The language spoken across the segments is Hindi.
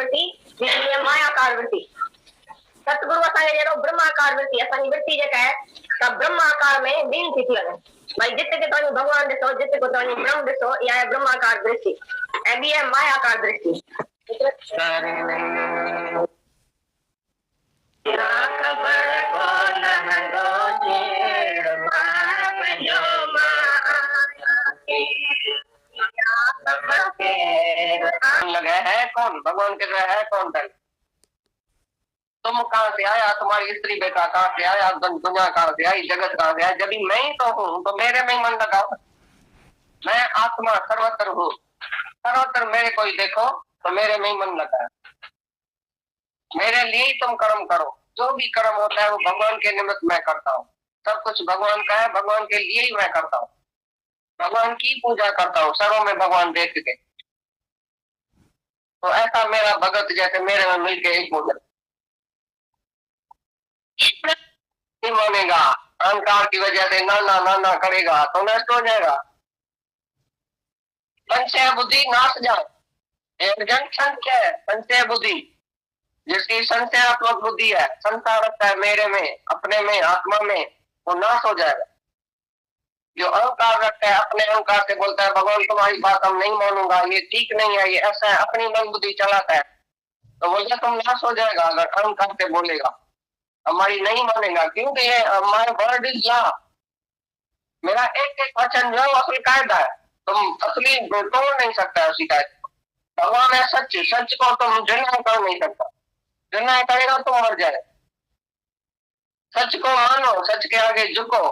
वृत्ति जीअं मायाकार वृत्ति। सतगुरु असांखे जहिड़ो ब्रह्माकार वृत्ति असांजी वृत्ति जेका आहे त ब्रह्माकार में लीन थी थी वञे। भई जिते किथे वञी भॻवान ॾिसो, जिते किथे वञी ब्रह्म ॾिसो, इहा आहे ब्रह्माकार दृष्टि ऐं ॿी आहे मायाकार दृष्टि। लगा है कौन? भगवान के है कौन? तुम कहाँ से आया? तुम्हारी स्त्री बेटा कहाँ से आया? दुनिया कहाँ से आई? जगत कहाँ से आया? जब मैं ही तो हूँ तो मेरे में ही मन लगाओ। मैं आत्मा सर्वत्र हूँ, सर्वत्र मेरे को ही देखो तो मेरे में ही मन लगा। मेरे लिए ही तुम कर्म करो। जो भी कर्म होता है वो भगवान के निमित्त मैं करता हूँ। सब कुछ भगवान का है, भगवान के लिए ही मैं करता हूँ। भगवान की पूजा करता हूँ सर्व में भगवान देख के। तो ऐसा मेरा भगत जैसे मेरे में मिलके एक हो जाए नहीं मानेगा, अहंकार की वजह से नाना नाना करेगा तो नष्ट हो जाएगा। संशय बुद्धि नाश जाए। संशय संशय बुद्धि जिसकी संशयात्मक बुद्धि है, संसार रखता है मेरे में, अपने में, आत्मा में, वो नाश हो जाएगा। जो अहंकार रखता है अपने अहंकार से बोलता है भगवान तुम्हारी बात हम नहीं मानूंगा, ये ठीक नहीं है, ये ऐसा है, अपनी मन बुद्धि चलाता है तो बोलता तुम नाश हो जाएगा। अगर अहंकार से बोलेगा हमारी नहीं मानेगा, क्योंकि ये हमारे वर्ड इज लॉ। मेरा एक एक वचन जो असली कायदा है, तुम असली तोड़ नहीं सकता उसी कायदे। भगवान है सच, सच को तुम डिनाई कर नहीं सकता। डिनाई करेगा तो मर जाए। सच को मानो, सच के आगे झुको,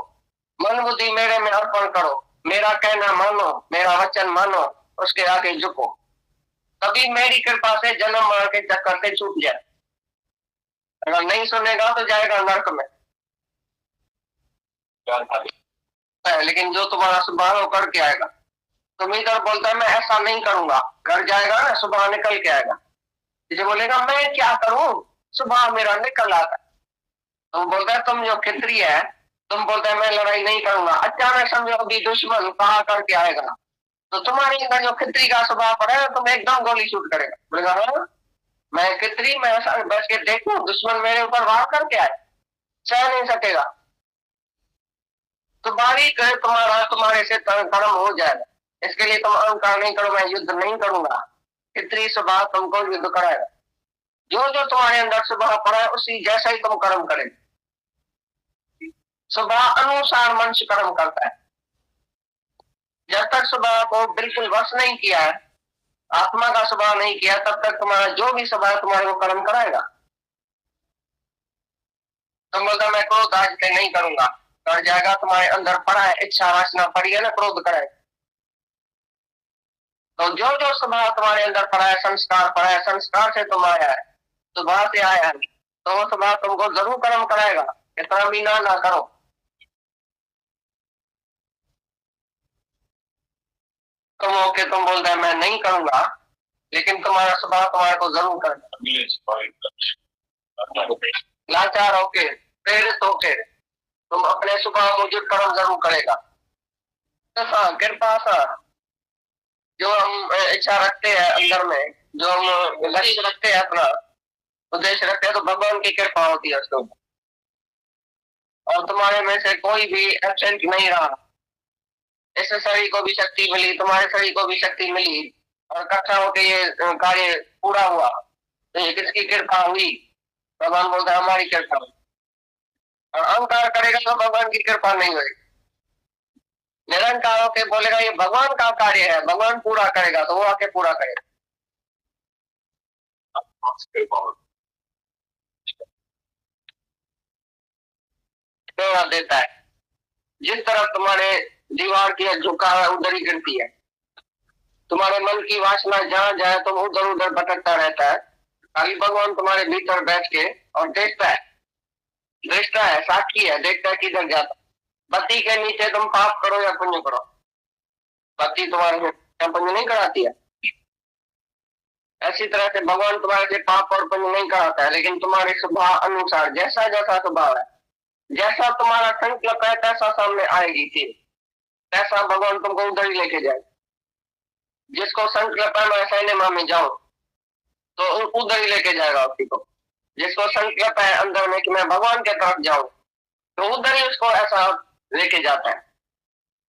मन बुद्धि मेरे में अर्पण करो, मेरा कहना मानो, मेरा वचन मानो, उसके आगे झुको, तभी मेरी कृपा से जन्म मरण के चक्कर से छूट जाए। अगर नहीं सुनेगा तो जाएगा नरक में। लेकिन जो तुम्हारा सुबह करके आएगा, तुम इधर बोलता है मैं ऐसा नहीं करूंगा, घर जाएगा ना सुबह निकल के आएगा। इसे बोलेगा मैं क्या करूं, सुबह मेरा निकल आता। तुम बोलता है तुम जो खित्री है, तुम बोलता है मैं लड़ाई नहीं करूंगा, अचानक समझो अभी दुश्मन कहा करके आएगा तो तुम्हारी अंदर जो खित्री का स्वभाव पड़ा है तुम एकदम गोली शूट करेगा। बोलेगा हाँ मैं खित्री, मैं ऐसा बच के देखूं दुश्मन मेरे ऊपर वार करके आए, सह नहीं सकेगा। तुम्हारी तुम्हारा तुम्हारे से कर्म हो जाएगा। इसके लिए तुम अहंकार नहीं करो, मैं युद्ध नहीं करूंगा। खित्री स्वभाव तुमको युद्ध कराएगा। जो जो तुम्हारे अंदर स्वभाव पड़ा है उसी जैसा ही तुम कर्म करेंगे। स्वभाव अनुसार मनुष्य कर्म करता है। जब तक स्वभाव को बिल्कुल वश नहीं किया है, आत्मा का स्वभाव नहीं किया, तब तक तुम्हारा जो भी स्वभाव तुम्हारे को कर्म कराएगा। तुम बोलता मैं क्रोध आज से नहीं करूंगा, कर जाएगा। तुम्हारे अंदर पड़ा है, इच्छा वासना पड़ी है ना, क्रोध कराएगा। तो जो जो स्वभाव तुम्हारे अंदर पड़ा है, संस्कार पड़ा है, संस्कार से तुम आया है, स्वभाव से आया है, तो वो स्वभाव तुमको जरूर कर्म कराएगा, इतना भी ना करो। तुम होके तुम बोलते हैं मैं नहीं करूंगा, लेकिन तुम्हारा स्वभाव तुम्हारे को जरूर करेगा। लाचार होके, प्रेरित होके तुम अपने स्वभाव मुझे कर्म जरूर करेगा। कृपा सा जो हम इच्छा रखते हैं अंदर में, जो हम लक्ष्य रखते हैं, अपना उद्देश्य रखते हैं, तो भगवान की कृपा होती है उसको। और तुम्हारे में से कोई भी एब्सेंट नहीं रहा। इस शरीर को भी शक्ति मिली, तुम्हारे शरीर को भी शक्ति मिली, और इकट्ठा होकर ये कार्य पूरा हुआ। तो ये किसकी कृपा हुई? भगवान बोलता है हमारी कृपा। और अहंकार करेगा तो भगवान की कृपा नहीं होगी। निरंकार होकर बोलेगा ये भगवान का कार्य है, भगवान पूरा करेगा, तो वो आके पूरा करेगा। प्रेरणा देता है। जिस तरफ तुम्हारे दीवार की झुका है उधर ही गिरती है। तुम्हारे मन की वासना जहां जाए तुम उधर उधर भटकता रहता है। अभी भगवान तुम्हारे भीतर बैठ के और देखता है, दृष्टा है, साक्षी है, देखता है किधर जाता। बत्ती के नीचे तुम पाप करो या पुण्य करो, बत्ती तुम्हारे पुण्य नहीं कराती है। ऐसी तरह से भगवान तुम्हारे से पाप और पुण्य नहीं कराता है, लेकिन तुम्हारे स्वभाव अनुसार जैसा जैसा स्वभाव है, जैसा तुम्हारा संकल्प है, तैसा सामने आएगी चीज, तैसा भगवान तुमको उधर ही लेके जाए। जिसको संकल्प है मैं सिनेमा में जाऊं, तो उधर ही लेके जाएगा उसी को। जिसको संकल्प है अंदर में कि मैं भगवान के तरफ जाऊं, तो उधर ही उसको ऐसा लेके जाता है।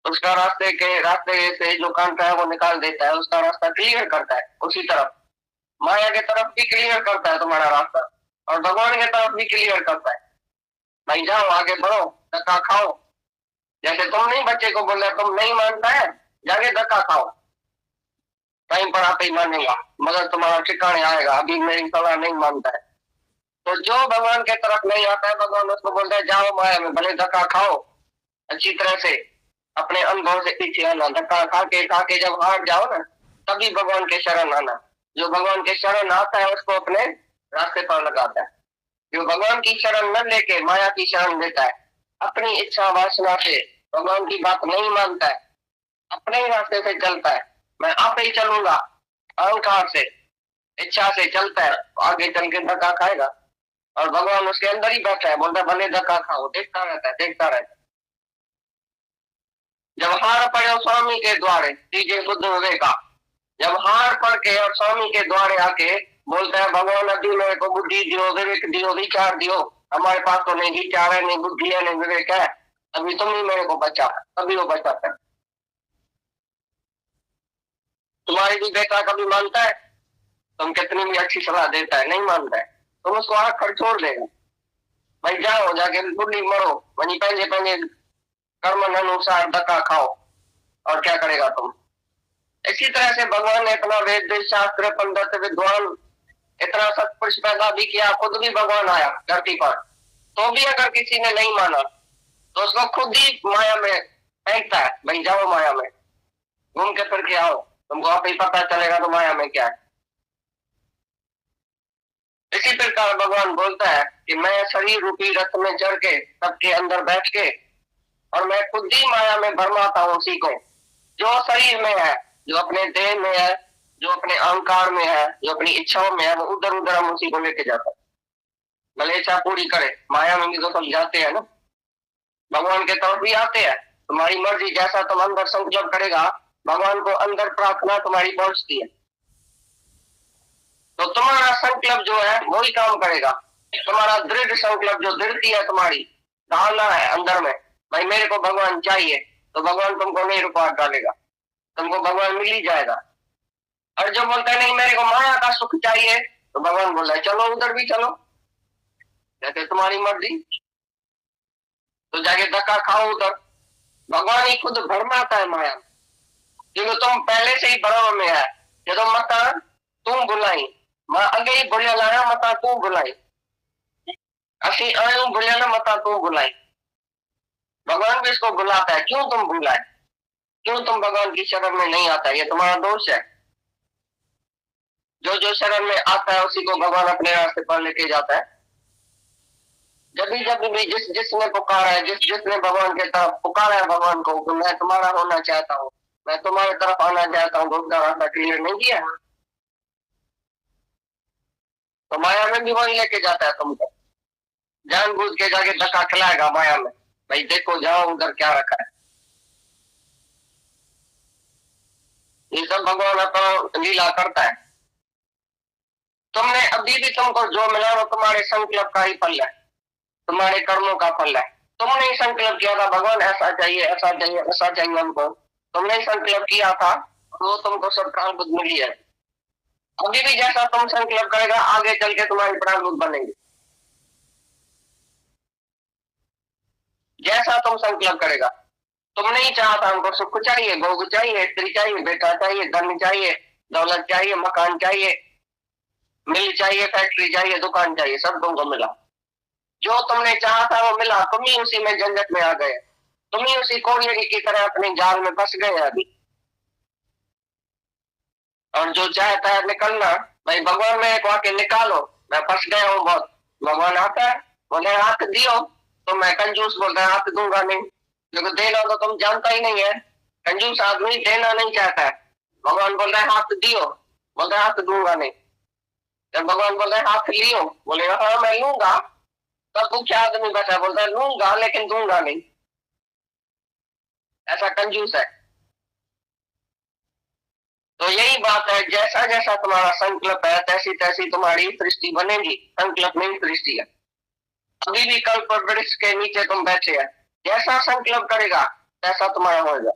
उसका रास्ते से जो कांटा है वो निकाल देता है, उसका रास्ता क्लियर करता है उसी तरफ। माया के तरफ भी क्लियर करता है तुम्हारा रास्ता, और भगवान के तरफ भी क्लियर करता है। भाई जाओ, आगे बढ़ो, धक्का खाओ। जैसे तुम नहीं बच्चे को बोल रहे, तुम नहीं मानता है, जाके धक्का खाओ, टाइम पर आप ही मानेगा, मगर तुम्हारा ठिकाने आएगा। अभी मेरी सलाह नहीं मानता है, तो जो भगवान के तरफ नहीं आता है, भगवान उसको बोलते हैं जाओ माया में, भले धक्का खाओ, अच्छी तरह से अपने अनुभव से पीछे आना। धक्का खा के जब हार जाओ ना, तभी भगवान के शरण आना। जो भगवान के शरण आता है उसको अपने रास्ते पर लगाता है। जो भगवान की शरण न लेके माया की शरण लेता है, अपनी इच्छा वासना से भगवान की बात नहीं मानता है, अपने ही रास्ते से चलता है, मैं आप ही चलूंगा, अहंकार से इच्छा से चलता है, आगे चल के धक्का खाएगा। और भगवान उसके अंदर ही बैठा है, बोलता भले धक्का खाओ, देखता रहता है। जब हार पड़े स्वामी के द्वारे, तीजे बुद्ध विवेका, जब हार पड़ के और स्वामी के द्वारे आके बोलता है भगवान अभी मेरे को बुद्धि दियो, विवेक दियो, विचार दियो, हमारे पास तो नहीं विचार है, नहीं बुद्धि है, नहीं विवेक है, अभी तुम ही मेरे को बचा। तभी वो बचाता है। तुम्हारी भी बेटा कभी मानता है? तुम कितनी भी अच्छी सलाह देता है, नहीं मानता है, तुम उसको आँख पर छोड़ देगा। भाई जाओ, जाके बुढ़ी मरो, वही पहले कर्म अनुसार धक्का खाओ, और क्या करेगा तुम। इसी तरह से भगवान ने इतना वेद शास्त्र पंडित विद्वान इतना सत्पुरुष पैदा भी किया, खुद भी भगवान आया धरती पर, तो भी अगर किसी ने नहीं माना तो उसको खुद ही माया में फेंकता है। भाई जाओ माया में, घूम के फिर के आओ, तुमको आप ही पता चलेगा तो माया में क्या है। इसी प्रकार भगवान बोलता है कि मैं शरीर रूपी रथ में चढ़ के सबके अंदर बैठ के, और मैं खुद ही माया में भरमाता हूँ उसी को जो शरीर में है, जो अपने देह में है, जो अपने अहंकार में है, जो अपनी इच्छाओं में है, वो उधर उधर हम उसी को लेके जाता है। भले इच्छा पूरी करे, माया में भी तो सब जाते हैं ना, भगवान के तरफ भी आते हैं। तुम्हारी मर्जी, जैसा तुम अंदर संकल्प करेगा, भगवान को अंदर प्रार्थना तुम्हारी पहुंचती है, तो तुम्हारा संकल्प जो है वही काम करेगा। तुम्हारा दृढ़ संकल्प, जो दृढ़ती है तुम्हारी, धारणा है अंदर में, भाई मेरे को भगवान चाहिए, तो भगवान तुमको नहीं रुकावट डालेगा, तुमको भगवान मिल ही जाएगा। और जो बोलता है नहीं मेरे को माया का सुख चाहिए, तो भगवान बोल रहा है चलो उधर भी चलो, जैसे तुम्हारी मर्जी, तो जाके धक्का खाओ उधर। भगवान ही खुद भरमाता है माया, क्योंकि तुम पहले से ही भरम में है। जो मता तू बुलाई, मैं अगे ही बोलिया लाया, मता तू बुलाई, असी आयु बोलिया ना, मता तू बुलाई। भगवान भी इसको बुलाता है, क्यों तुम बुलाए, क्यों तुम भगवान की शरण में नहीं आता, ये तुम्हारा दोष है। जो शरण में आता है उसी को भगवान अपने रास्ते पर लेके जाता है। जब भी जिसने पुकारा है, जिसने भगवान के तरफ पुकारा है भगवान को कि मैं तुम्हारा होना चाहता हूँ, मैं तुम्हारे तरफ आना चाहता हूँ, तो उसका रास्ता क्लियर नहीं किया, तो माया में भी वही लेके जाता है तुमको, जानबूझ के जाके धक्का खिलाएगा माया में, भाई देखो जाओ उधर क्या रखा है। ये सब भगवान अपना लीला करता है। तुमने अभी भी तुमको जो मिला वो तुम्हारे संकल्प का ही फल है, तुम्हारे कर्मों का फल है। तुमने ही संकल्प किया था भगवान ऐसा चाहिए, ऐसा चाहिए, ऐसा चाहिए हमको, तुमने ही संकल्प किया था, तो तुमको सब प्राण बुद्ध मिली है। अभी भी जैसा तुम संकल्प करेगा, आगे चल के तुम्हारी प्राण बुद्ध बनेगी। जैसा तुम संकल्प करेगा, तुमने ही चाहा था हमको सुख चाहिए, भोग चाहिए, स्त्री चाहिए, बेटा चाहिए, धन चाहिए, दौलत चाहिए, मकान चाहिए, मिल चाहिए, फैक्ट्री चाहिए, दुकान चाहिए, सब तुमको मिला। जो तुमने चाहा था वो मिला, तुम ही उसी में झंझट में आ गए, तुम ही उसी कोरियरी की तरह अपने जाल में फंस गए अभी। और जो चाहता है निकलना, भाई भगवान मेरे को आके निकालो, मैं फंस गया हूँ बहुत। भगवान आता है, बोले हाथ दियो, तो मैं कंजूस बोलता है हाथ दूंगा नहीं, क्योंकि देना तो तुम जानता ही नहीं है। कंजूस आदमी देना नहीं चाहता है। भगवान बोल रहा है हाथ दियो, बोलते हाथ दूंगा नहीं। जब भगवान बोल रहे हाथ लियो, बोले हाँ मैं लूंगा, तब पूछे आदमी बैठा, बोलता है लूंगा लेकिन दूंगा नहीं। ऐसा कंजूस है। तो यही बात है, जैसा जैसा तुम्हारा संकल्प है तैसी तैसी तुम्हारी सृष्टि बनेगी। संकल्प नहीं सृष्टि है। अभी भी कल्प वृक्ष के नीचे तुम बैठे हैं, जैसा संकल्प करेगा तैसा तुम्हारा होगा।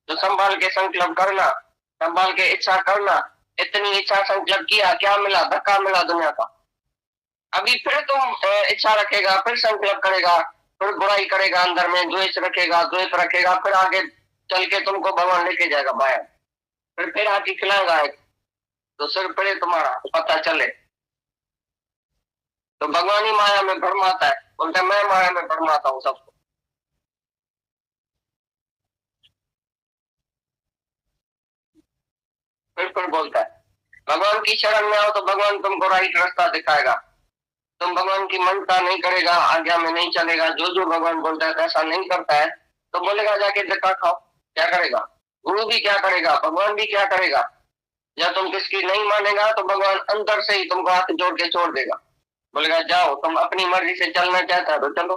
तो संभाल के संकल्प करना, संभाल के इच्छा करना। इतनी इच्छा संकल्प किया, क्या मिला? धक्का मिला दुनिया का। अभी फिर तुम इच्छा रखेगा, फिर संकल्प करेगा, फिर बुराई करेगा, अंदर में द्वेष रखेगा, द्वेष रखेगा, फिर आगे चल के तुमको भगवान लेके जाएगा बाहर, फिर आके खिलाएगा। तो सिर पड़े तुम्हारा तो पता चले। तो भगवान ही माया में भरमाता है, बोलता है मैं माया में भरमाता हूँ सबको। फिर बोलता है भगवान की शरण में आओ तो भगवान तुमको राइट रास्ता दिखाएगा। तुम भगवान की मनता नहीं करेगा, आज्ञा में नहीं चलेगा, जो जो भगवान बोलता है ऐसा नहीं करता है, तो बोलेगा जाके धक्का खाओ। क्या करेगा? गुरु भी क्या करेगा, भगवान भी क्या करेगा? जब तुम किसकी नहीं मानेगा तो भगवान अंदर से ही तुमको हाथ जोड़ के छोड़ देगा, बोलेगा जाओ, तुम अपनी मर्जी से चलना चाहता है तो चलो।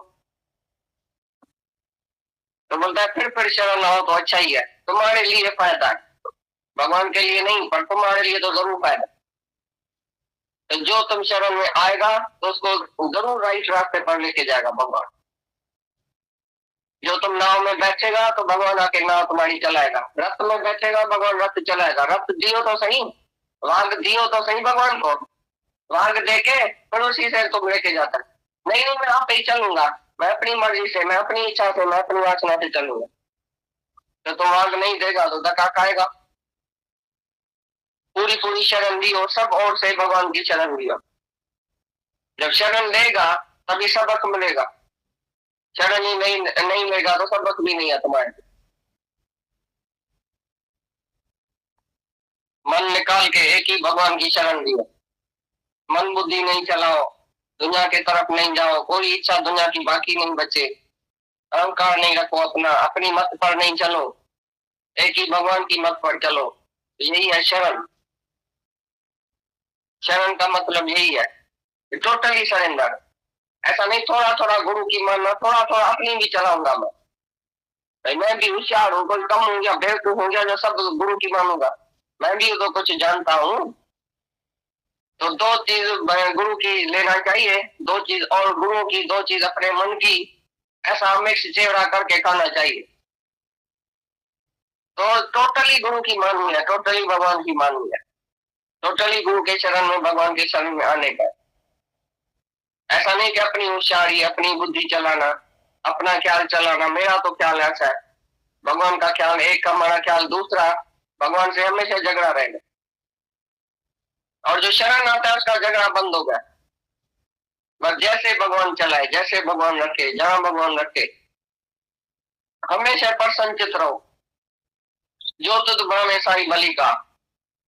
तो बोलता है फिर शरण आओ तो अच्छा ही है, तुम्हारे लिए फायदा है, भगवान के लिए नहीं पर तुम्हारे लिए तो जरूर फायदा। तो जो तुम शरण में आएगा तो उसको जरूर राइट रास्ते पर लेके जाएगा भगवान। जो तुम नाव में बैठेगा तो भगवान आके नाव तुम्हारी चलाएगा, रथ में बैठेगा भगवान रथ चलाएगा। रथ दियो तो सही, वाग दियो तो सही भगवान को, वाग देके फिर उसी से तुम लेके जाता है। नहीं नहीं मैं आप ही चलूंगा, मैं अपनी मर्जी से, मैं अपनी इच्छा से, मैं अपनी वासना से चलूंगा। तो तुम वाग नहीं देगा तो धक्का खाएगा। पूरी पूरी शरण दियो, सब ओर से भगवान की शरण दियो। जब शरण लेगा तभी सबक मिलेगा, शरण ही नहीं लेगा तो सबक भी नहीं है तुम्हारे। मन निकाल के एक ही भगवान की शरण दियो, मन बुद्धि नहीं चलाओ, दुनिया के तरफ नहीं जाओ, कोई इच्छा दुनिया की बाकी नहीं बचे, अहंकार नहीं रखो अपना, अपनी मत पर नहीं चलो, एक ही भगवान की मत पर चलो। यही है शरण। शरण का मतलब यही है, टोटली सरेंडर। ऐसा नहीं थोड़ा थोड़ा गुरु की मानना, थोड़ा थोड़ा अपनी भी चलाऊंगा मैं, भाई मैं भी होशियार हूँ, कोई कम हो गया, बेवकूफ हो गया जो सब गुरु की मानूंगा, मैं भी तो कुछ जानता हूँ। तो दो चीज गुरु की लेना चाहिए, दो चीज और गुरु की, दो चीज अपने मन की, ऐसा मिक्स चेवड़ा करके खाना चाहिए। तो टोटली गुरु की माननी है, टोटली भगवान की माननी है, टोटली गुरु के शरण में, भगवान के शरण में आने का। ऐसा नहीं कि अपनी होशियारी, अपनी बुद्धि चलाना, अपना ख्याल चलाना, मेरा तो ख्याल ऐसा है, भगवान का ख्याल एक, हमारा ख्याल दूसरा, भगवान से हमेशा झगड़ा रहेगा। और जो शरण आता है उसका झगड़ा बंद हो गया। बस जैसे भगवान चलाए, जैसे भगवान रखे, जहां भगवान रखे, हमेशा प्रसन्नचित रहो। जो तुझ भावे साई बलि का,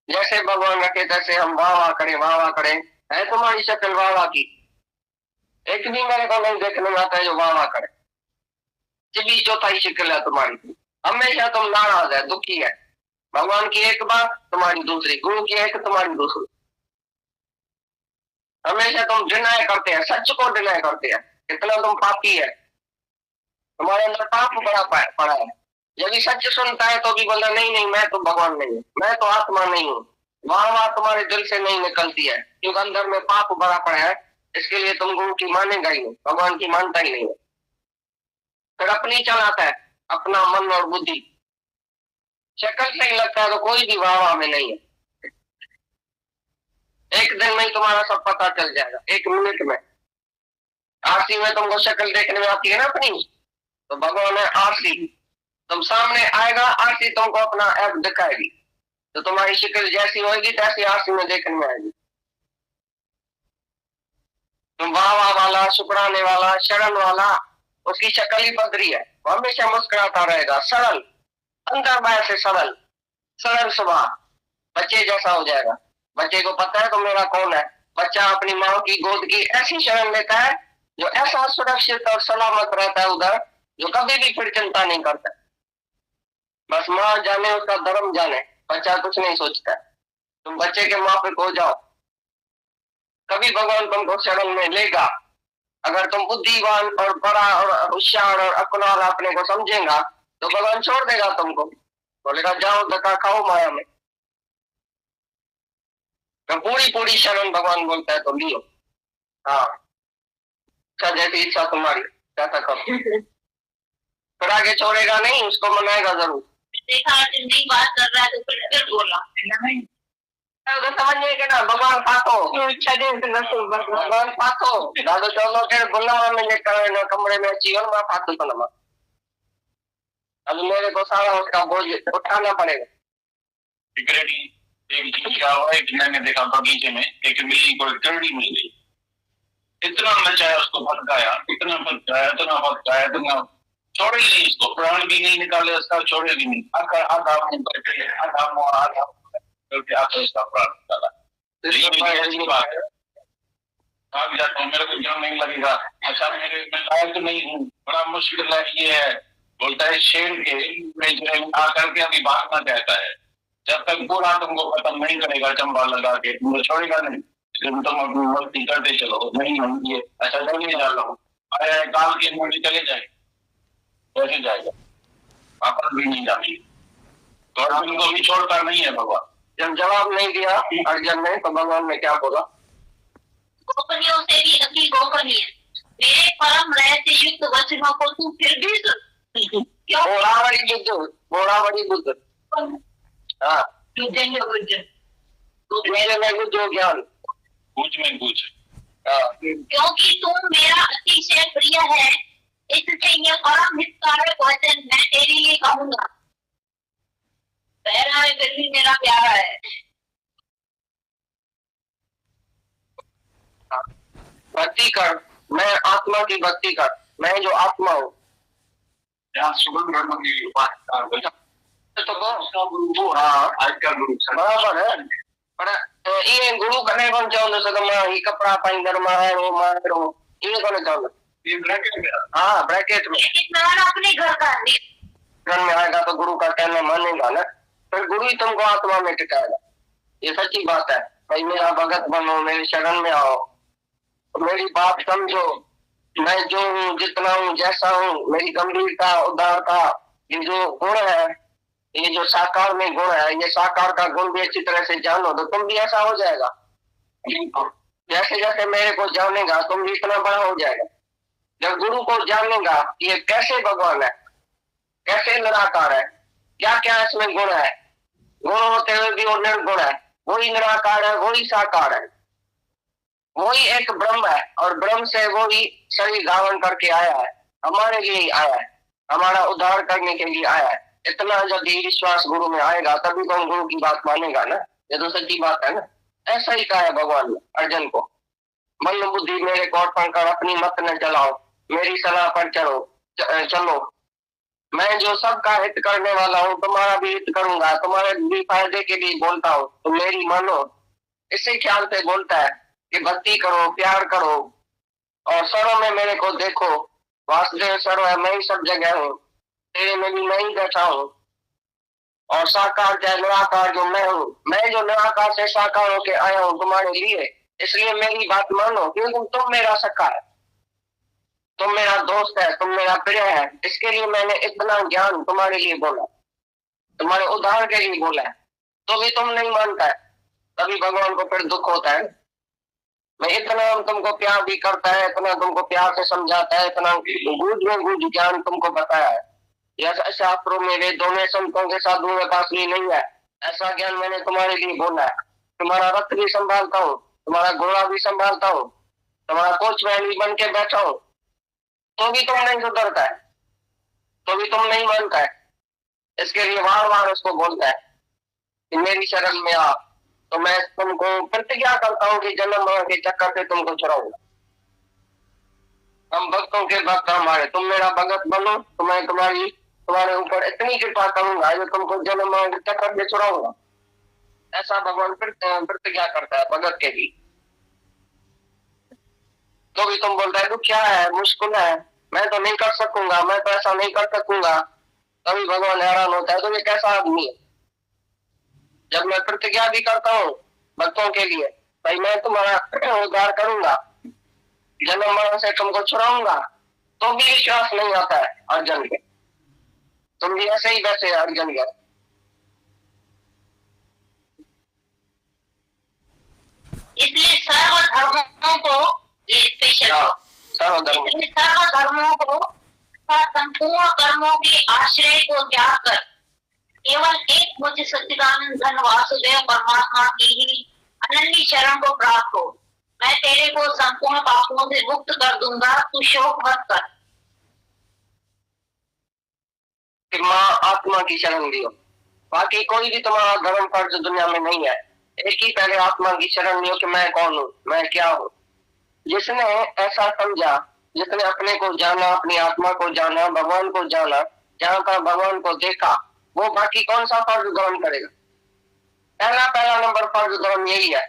जैसे भगवान रखे तैसे हम वाह वाह करें, वाह वाह करें। है तुम्हारी शक्ल वाह वाह की, एक भी मेरे को नहीं देखने में आता है जो वाह वाह करे। चिड़ी चौथाई शक्ल है तुम्हारी, हमेशा तुम नाराज है, दुखी है। भगवान की एक बात, तुम्हारी दूसरी, गुरु की एक, तुम्हारी दूसरी। हमेशा तुम डिनाय करते हैं, सच को डिनाय करते हैं, इतना तुम पापी है, तुम्हारे अंदर पाप बड़ा पड़ा है। यदि सच सुनता है तो भी बोलता नहीं नहीं मैं तो भगवान नहीं हूँ, मैं तो आत्मा नहीं हूँ। वाह वाह तुम्हारे दिल से नहीं निकलती है, क्योंकि अंदर में पाप बड़ा पड़ा है, इसके लिए तुम गुरु की मानेगा ही नहीं, भगवान की मानता ही नहीं है। फिर अपनी चलाता है, अपना मन और बुद्धि, शक्ल से ही लगता है तो कोई भी वाह वाह में नहीं है। एक दिन में ही तुम्हारा सब पता चल जाएगा, एक मिनट में। आरसी में तुमको शक्ल देखने में आती है ना अपनी, तो भगवान है आरसी, तुम सामने आएगा, आरसी तुमको अपना ऐप दिखाएगी, तो तुम्हारी शक्ल जैसी होगी तैसी आरसी में देखने में आएगी। तुम वाह वाह वाला, शुक्राने वाला, शरण वाला, उसकी शक्ल ही बदरी है, वो हमेशा मुस्कुराता रहेगा, सरल, अंदर बाहर से सरल, सरल स्वभाव, बच्चे जैसा हो जाएगा। बच्चे को पता है तो मेरा कौन है। बच्चा अपनी माँ की गोद की ऐसी शरण लेता है जो ऐसा सुरक्षित और सलामत रहता है उधर, जो कभी भी फिर चिंता नहीं करता। बस माँ जाने, उसका धर्म जाने, बच्चा कुछ नहीं सोचता। तुम बच्चे के माँ पे हो जाओ, कभी भगवान तुमको शरण में लेगा। अगर तुम बुद्धिवान और बड़ा और होशियार और अकुलाल अपने को समझेगा तो भगवान छोड़ देगा तुमको, बोलेगा जाओ धक्का खाओ माया में। तो पूरी पूरी शरण भगवान बोलता है तो लियो। हाँ, अच्छा जैसी इच्छा तुम्हारी, कैसा करो। फिर आगे छोड़ेगा नहीं, उसको मनाएगा जरूर। देखा अर्जुन नहीं बात कर रहा है तो फिर बोला तो समझिए कि ना भगवान फातो भगवान फातो दादो चलो के बुलावा में लेकर ना कमरे में चाहिए और मैं फातो तो ना अब मेरे को सारा उसका बोझ उठाना पड़ेगा। सिक्योरिटी एक चीज क्या हुआ, एक मैंने देखा बगीचे में एक बिल्ली को करड़ी मिल गई, इतना मचाया उसको भटकाया, इतना भटकाया इतना भटकाया, इतना छोड़े ही नहीं उसको, प्राण भी नहीं निकाले उसका, छोड़े भी नहीं, आधा बैठे आधा मुआ आधा करके आकर उसका प्राण निकाला। ये बात है, भाग जाता हूँ मेरे को जान नहीं लगेगा, अच्छा मेरे मैं लायक नहीं हूँ, बड़ा मुश्किल है ये है। बोलता है शेर के आकर के अभी भागना चाहता है, जब तक पूरा तुमको खत्म नहीं करेगा चंबा लगा के तुमको छोड़ेगा नहीं, तुम अपनी मस्ती करते चलो, नहीं हम ये ऐसा नहीं जा रहा हूँ, अरे काल के मुझे चले जाए कैसे जाएगा, वापस भी नहीं जाती, तो अर्जुन को भी छोड़ता नहीं है भगवान। जब जवाब नहीं दिया अर्जुन ने तो भगवान ने क्या बोला, गोपनीयों से भी अति गोपनीय मेरे परम रहस्य युक्त वचनों को तू फिर भी सुन, क्यों बड़ी बुद्ध हाँ मेरे में बुद्धो ज्ञान पूछ में पूछ, क्योंकि तुम मेरा अतिशय प्रिय है इससे यह परम हितकारक वचन मैं तेरे लिए कहूंगा। पहला है फिर भी मेरा प्यारा है। भक्ति कर, मैं आत्मा की भक्ति कर, मैं जो आत्मा हूँ तो हाँ बराबर है, पर ये गुरु कने कौन चाहो सदमा ये कपड़ा पाई दरमा है वो मारो ये कौन चाहो ये ब्रैकेट में, हाँ ब्रैकेट में अपने घर में आएगा तो गुरु का कहना मानेगा ना, फिर गुरु ही तुमको आत्मा में टिकाएगा, ये सच्ची बात है। भाई मेरा भगत बनो, मेरे शरण में आओ, मेरी बात समझो, मैं जो हूँ जितना हूँ जैसा हूँ, मेरी गंभीरता उदारता ये जो गुण है, ये जो साकार में गुण है, ये साकार का गुण भी अच्छी तरह से जानो तो तुम भी ऐसा हो जाएगा, जैसे जैसे मेरे को जानेगा तुम भी इतना बड़ा हो जाएगा। जब गुरु को जानेगा ये कैसे भगवान है, कैसे निराकार है, क्या क्या इसमें गुण है, गुण होते हुए भी वो निर्गुण है, वही निराकार है, वही साकार है, वही एक ब्रह्म है और ब्रह्म से वही शरीर धारण करके आया है, हमारे लिए आया है, हमारा उद्धार करने के लिए आया है। इतना जब विश्वास गुरु में आएगा तभी तो हम गुरु की बात मानेगा ना, ये तो सच्ची बात है ना। ऐसा ही कहा है भगवान ने अर्जुन को, मन बुद्धि मेरे को अर्पण कर, अपनी मत न चलाओ, मेरी सलाह पर चलो, मैं जो सबका हित करने वाला हूँ तुम्हारा भी हित करूंगा, तुम्हारे भी फायदे के लिए बोलता हूँ, तो मेरी मानो, इसी ख्याल से बोलता है कि भक्ति करो, प्यार करो और सर्व में मेरे को देखो, वासुदेव सर्व है, मैं ही सब जगह हूँ, तेरे में भी मैं ही बैठा हूँ, और साकार चाहे निराकार जो मैं हूँ, मैं जो निराकार से साकार होके आया हूँ तुम्हारे लिए, इसलिए मेरी बात मानो, क्योंकि तुम मेरा सखा है, तुम मेरा दोस्त है, तुम मेरा प्रिय है, इसके लिए मैंने इतना ज्ञान तुम्हारे लिए बोला, तुम्हारे उद्धार के लिए बोला है, तो भी तुम नहीं मानता है, तभी भगवान को फिर दुख होता है। मैं इतना तुमको प्यार भी करता है, इतना तुमको प्यार से समझाता है, इतना गूढ़ में गूढ़ ज्ञान तुमको बताया है, यह शास्त्रों में वेदों में संतों के साधुओं के पास भी नहीं है, ऐसा ज्ञान मैंने तुम्हारे लिए बोला है। तुम्हारा रथ भी संभालता हूँ, तुम्हारा घोड़ा भी संभालता हूँ, तुम्हारा कोचमैन भी बन के बैठा हूँ, तो भी तुम नहीं सुधरता है, तो भी तुम नहीं मानता है, इसके लिए बार बार उसको बोलता है कि मेरी शरण में आ, तो मैं तुमको प्रतिज्ञा करता हूँ कि जन्म के चक्कर से तुमको छुड़ाऊंगा। हम भक्तों के भक्त हमारे, तुम मेरा भगत बनो तो मैं तुम्हारे ऊपर इतनी कृपा करूंगा जो तुमको जन्म के चक्कर से छुड़ाऊंगा, ऐसा भगवान प्रतिज्ञा करता है भगत के लिए। तो भी तुम बोलता है तो क्या है, मुश्किल है, मैं तो नहीं कर सकूंगा, मैं तो ऐसा नहीं कर सकूंगा, तभी भगवान हैरान होता है तो ये कैसा आदमी है। जब मैं प्रतिज्ञा भी करता हूँ भक्तों के लिए, भाई मैं तुम्हारा उद्धार करूंगा, जन्म मरण से तुमको छुड़ाऊंगा, तो भी विश्वास नहीं आता है अर्जुन के, तुम भी ऐसे ही बैठे अर्जुन के। इसलिए सर्व धर्मों को, ये स्पेशल, सर्वधर्म इसलिए सर्व धर्मों को संपूर्ण कर्मों के आश्रय को त्याग कर केवल एक मुझ सच्चिदानंद धन वासुदेव परमात्मा की ही अनन्य शरण को प्राप्त हो। मैं तेरे को संपूर्ण पापों से मुक्त कर दूंगा, तू शोक मत कर। कि माँ आत्मा की शरण लियो, बाकी कोई भी तुम्हारा धर्म फर्ज दुनिया में नहीं है। एक ही पहले आत्मा की शरण लियो कि मैं कौन हूँ, मैं क्या हूँ। जिसने ऐसा समझा, जिसने अपने को जाना, अपनी आत्मा को जाना, भगवान को जाना, जहाँ पर भगवान को देखा, वो बाकी कौन सा फर्ज ग्रहण करेगा। पहला नंबर फर्ज धर्म यही है,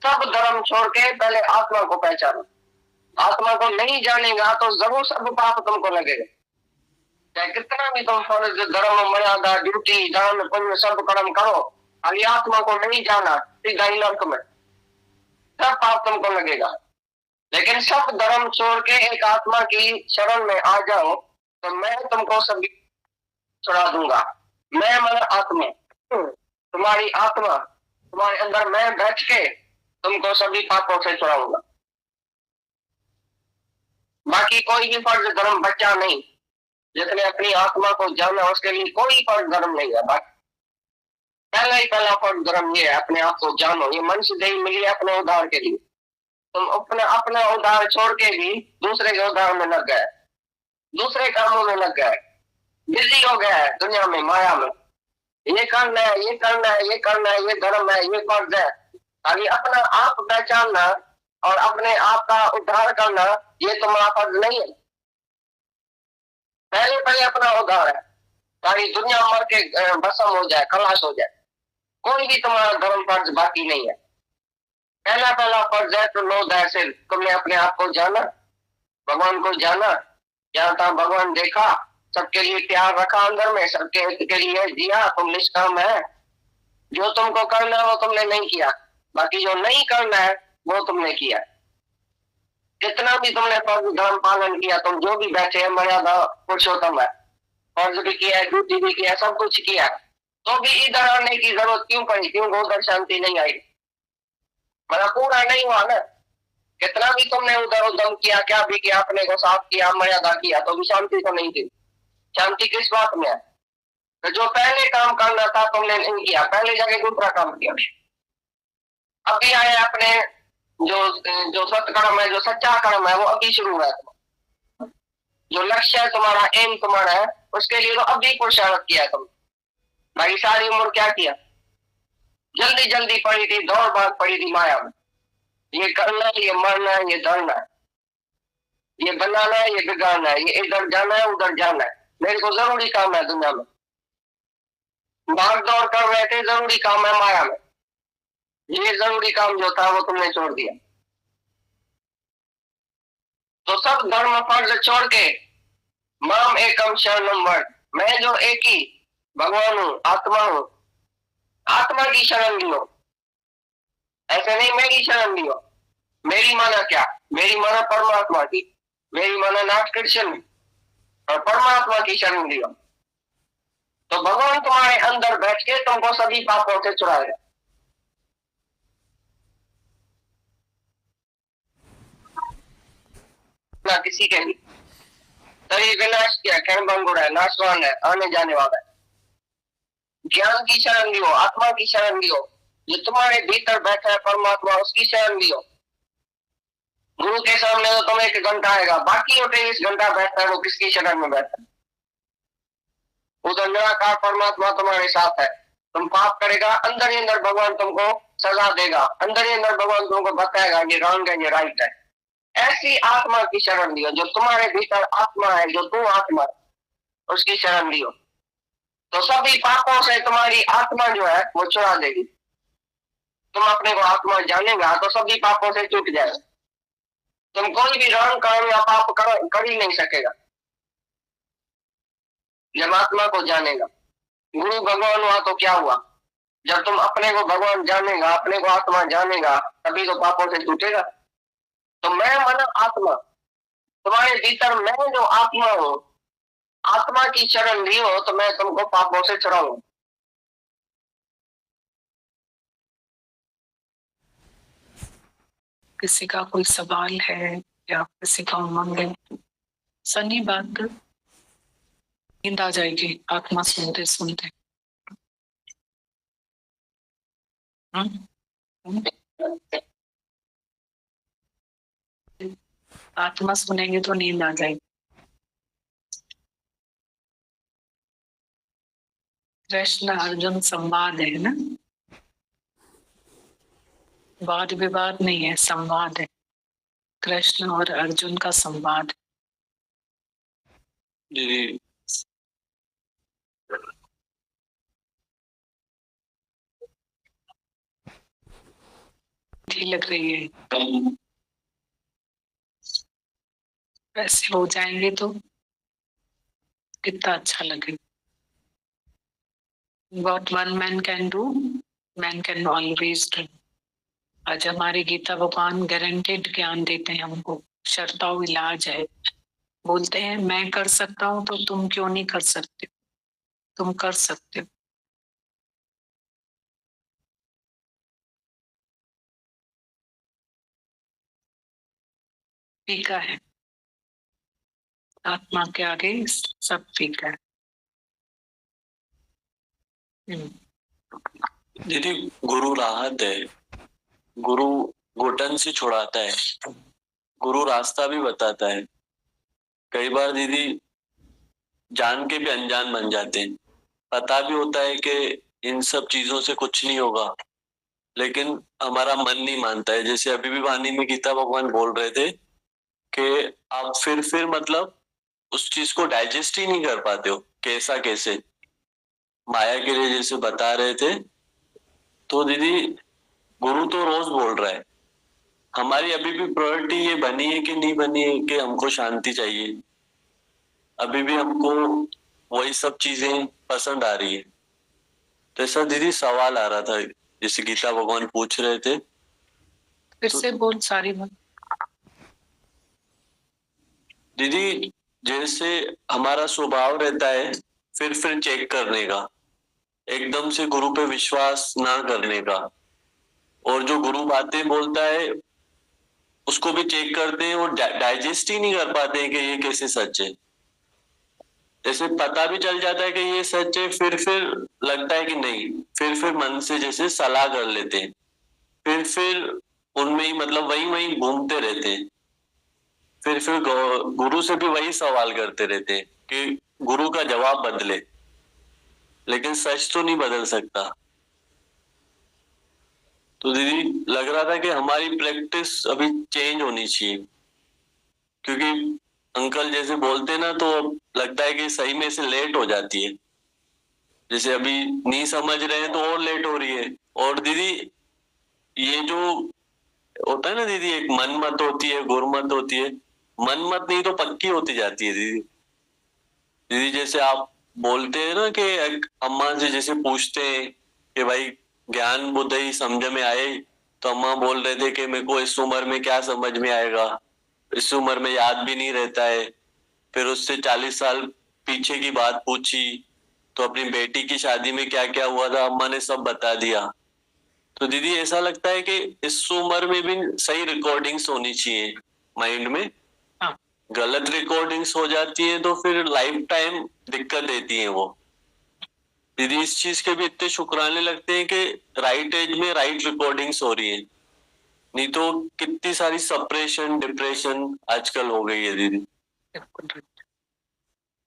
सब धर्म छोड़ के पहले आत्मा को पहचानो। आत्मा को नहीं जानेगा तो जरूर सब पाप तुमको लगेगा। चाहे कितना भी तुम फर्ज, धर्म, मर्यादा, ड्यूटी, दान, पुण्य सब कर्म करो, अभी आत्मा को नहीं जाना, सीधा ही नर्क में, सब पाप तुमको लगेगा। लेकिन सब धर्म छोड़ के एक आत्मा की शरण में आ जाओ तो मैं तुमको सभी छुड़ा दूंगा। मैं मन आत्मा, तुम्हारी आत्मा, तुम्हारे अंदर मैं बैठ के तुमको सभी पापों से छुड़ाऊंगा। बाकी कोई भी फर्ज धर्म बचा नहीं। जिसने अपनी आत्मा को जाना उसके लिए कोई फर्ज धर्म नहीं है। बाकी पहला फर्ज धर्म ये है, अपने आप को जानो। ये मनुष्य देह मिली है अपने उद्धार के लिए। तुम अपना उद्धार छोड़ के भी दूसरे के उद्धार में लग गए, दूसरे कामों में लग गए, बिजी हो गए दुनिया में, माया में। ये करना है, ये करना है, ये करना है, ये धर्म है, ये फर्ज है। अभी अपना आप पहचानना और अपने आप का उद्धार करना ये तुम्हारा फर्ज नहीं है। पहले अपना उद्धार है, सारी दुनिया मर के भस्म हो जाए, खलास हो जाए, कोई भी तुम्हारा धर्म फर्ज बाकी नहीं है। पहला फर्ज है तो नो दैट सेल्फ, तुमने अपने आप को जाना, भगवान को जाना, जहाँ तहाँ भगवान देखा, सबके लिए प्यार रखा अंदर में, सबके हित के लिए जिया, तुम निष्काम है। जो तुमको करना है वो तुमने नहीं किया, बाकी जो नहीं करना है वो तुमने किया। जितना भी तुमने फर्ज धर्म पालन किया, तुम जो भी बैठे हैं मर्यादा पुरुषोत्तम है, फर्ज भी किया है, ड्यूटी भी किया, सब कुछ किया, तो भी इधर आने की जरूरत क्यों पड़ी, क्यों उधर शांति नहीं आई। मतलब पूरा नहीं हुआ ना। कितना भी तुमने उधर उधम किया, क्या भी किया, अपने को साफ किया, मर्यादा किया, तो भी शांति तो नहीं थी। शांति किस बात में है? तो जो पहले काम करना था तुमने नहीं किया, पहले जगह दूसरा काम किया। अभी आए अपने जो सत्कर्म है, जो सच्चा कर्म है, वो अभी शुरू है। जो लक्ष्य है तुम्हारा, एम तुम्हारा है, उसके लिए तो अभी पुरुषार्थ किया तुम। भाई सारी उम्र क्या किया, जल्दी पड़ी थी, दौड़ भाग पड़ी थी माया में। ये करना है, ये मरना है, ये धरना है, ये बनाना है, ये बिगाड़ना है, ये इधर जाना है, उधर जाना है। मेरे को जरूरी काम है दुनिया में, भाग दौड़ कर रहे थे, जरूरी काम है माया में। ये जरूरी काम जो था वो तुमने छोड़ दिया। तो सब धर्म फर्ज छोड़ के माम एकम शरणम व्रत, मैं जो एक ही भगवान हूँ, आत्मा हूँ, आत्मा की शरण लियो। ऐसे नहीं मेरी शरण लियो। मेरी माना क्या, मेरी माना परमात्मा की, मेरी माना नॉट क्रिश्चियन, और परमात्मा की शरण लियो। तो भगवान तुम्हारे अंदर बैठ के तुमको सभी पापों से छुड़ाएगा। ना किसी के लिए शरीर विनाश किया, क्षण भंगुर है, नाशवान है, आने जाने वाला है। ज्ञान की शरण लियो, आत्मा की शरण लियो, जो तुम्हारे भीतर बैठा है परमात्मा, उसकी शरण लियो। गुरु के सामने तो तुम 1 घंटा आएगा, बाकी जो 23 घंटा बैठता है वो किसकी शरण में बैठता है? उधर निराकार परमात्मा तुम्हारे साथ है। तुम पाप करेगा, अंदर ही अंदर भगवान तुमको सजा देगा, अंदर ही अंदर भगवान तुमको बताएगा ये रॉन्ग है, ये राइट है। ऐसी आत्मा की शरण लियो, जो तुम्हारे भीतर आत्मा है, जो तू आत्मा है, उसकी शरण लियो। तो सभी पापों से तुम्हारी आत्मा जो है वो छुड़ा देगी। तुम अपने को आत्मा जानेगा तो सभी पापों से छूट जाएगा। तुम कोई भी रॉन्ग कर्म या पाप कर ही नहीं सकेगा जब आत्मा को जानेगा। गुरु भगवान हुआ तो क्या हुआ, जब तुम अपने को भगवान जानेगा, अपने को आत्मा जानेगा, तभी तो पापों से छूटेगा। तो मैं मन आत्मा, तुम्हारे भीतर मैं जो आत्मा हूं, आत्मा की शरण ली हो तो मैं तुमको पापों से छुड़ाऊंगा। किसी का कोई सवाल है या किसी का उमंग है, सनी बात कर, नींद आ जाएगी आत्मा सुनते सुनते। आत्मा सुनेंगे तो नींद आ जाएगी। कृष्ण अर्जुन संवाद है ना, वाद विवाद नहीं है, संवाद है। कृष्ण और अर्जुन का संवाद। जी ठीक लग रही है। वैसे हो जाएंगे तो कितना अच्छा लगेगा। What one man can do, man can always do। आज हमारे गीता भगवान गारंटेड ज्ञान देते हैं हमको, शर्ताओं इलाज है। बोलते हैं मैं कर सकता हूं तो तुम क्यों नहीं कर सकते, तुम कर सकते हो। फीका है, आत्मा के आगे सब फीका है। दीदी, गुरु राहत है, गुरु घुटन से छुड़ाता है, गुरु रास्ता भी बताता है। कई बार दीदी जान के भी अनजान बन जाते हैं, पता भी होता है कि इन सब चीजों से कुछ नहीं होगा, लेकिन हमारा मन नहीं मानता है। जैसे अभी भी वाणी में गीता भगवान बोल रहे थे कि आप फिर मतलब उस चीज को डाइजेस्ट ही नहीं कर पाते हो, कैसा कैसे माया के लिए जैसे बता रहे थे। तो दीदी गुरु तो रोज बोल रहा है, हमारी अभी भी प्रायोरिटी ये बनी है कि नहीं बनी है कि हमको शांति चाहिए, अभी भी हमको वही सब चीजें पसंद आ रही है। तो ऐसा दीदी सवाल आ रहा था, जैसे गीता भगवान पूछ रहे थे। फिर से बोल सारी बात। दीदी जैसे हमारा स्वभाव रहता है फिर चेक करने का, एकदम से गुरु पे विश्वास ना करने का, और जो गुरु बातें बोलता है उसको भी चेक करते हैं और डाइजेस्ट ही नहीं कर पाते हैं कि ये कैसे सच है। जैसे पता भी चल जाता है कि ये सच है, फिर लगता है कि नहीं, फिर मन से जैसे सलाह कर लेते हैं, फिर उनमें ही मतलब वही घूमते रहते हैं। फिर गुरु से भी वही सवाल करते रहते हैं कि गुरु का जवाब बदले, लेकिन सच तो नहीं बदल सकता। तो दीदी लग रहा था कि हमारी प्रैक्टिस अभी चेंज होनी चाहिए, क्योंकि अंकल जैसे बोलते ना तो लगता है कि सही में से लेट हो जाती है। जैसे अभी नहीं समझ रहे हैं तो और लेट हो रही है। और दीदी ये जो होता है ना दीदी, एक मनमत होती है, गुरमत होती है, मनमत नहीं तो पक्की होती जाती है दीदी। दीदी जैसे आप बोलते हैं ना कि अम्मा से जैसे पूछते हैं कि भाई ज्ञान बुद्धि समझ में आए, तो अम्मा बोल रहे थे कि मेरे को इस उम्र में क्या समझ में आएगा, इस उम्र में याद भी नहीं रहता है। फिर उससे 40 साल पीछे की बात पूछी तो अपनी बेटी की शादी में क्या क्या हुआ था अम्मा ने सब बता दिया। तो दीदी ऐसा लगता है कि इस उम्र में भी सही रिकॉर्डिंग्स होनी चाहिए माइंड में। हाँ। गलत रिकॉर्डिंग्स हो जाती है तो फिर लाइफ टाइम दिक्कत देती है वो। दीदी इस चीज के भी इतने शुक्राने लगते हैं कि राइट एज में राइट रिकॉर्डिंग्स हो रही है, नहीं तो कितनी सारी सप्रेशन डिप्रेशन आजकल हो गई है दीदी।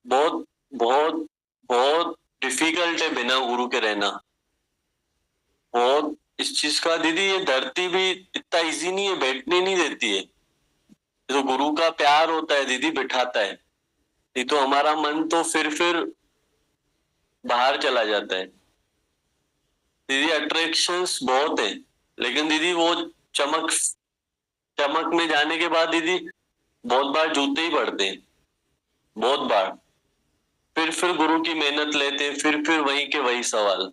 बहुत बहुत बहुत डिफिकल्ट है बिना गुरु के रहना। बहुत इस चीज का दीदी, ये धरती भी इतना इजी नहीं है, बैठने नहीं देती है। जो गुरु का प्यार होता है दीदी बिठाता है, नहीं तो हमारा मन तो फिर बाहर चला जाता है। दीदी अट्रैक्शंस बहुत है, लेकिन दीदी वो चमक में जाने के बाद दीदी बहुत बार जूते ही पड़ते हैं, बहुत बार। फिर गुरु की मेहनत लेते हैं, फिर वही के वही सवाल।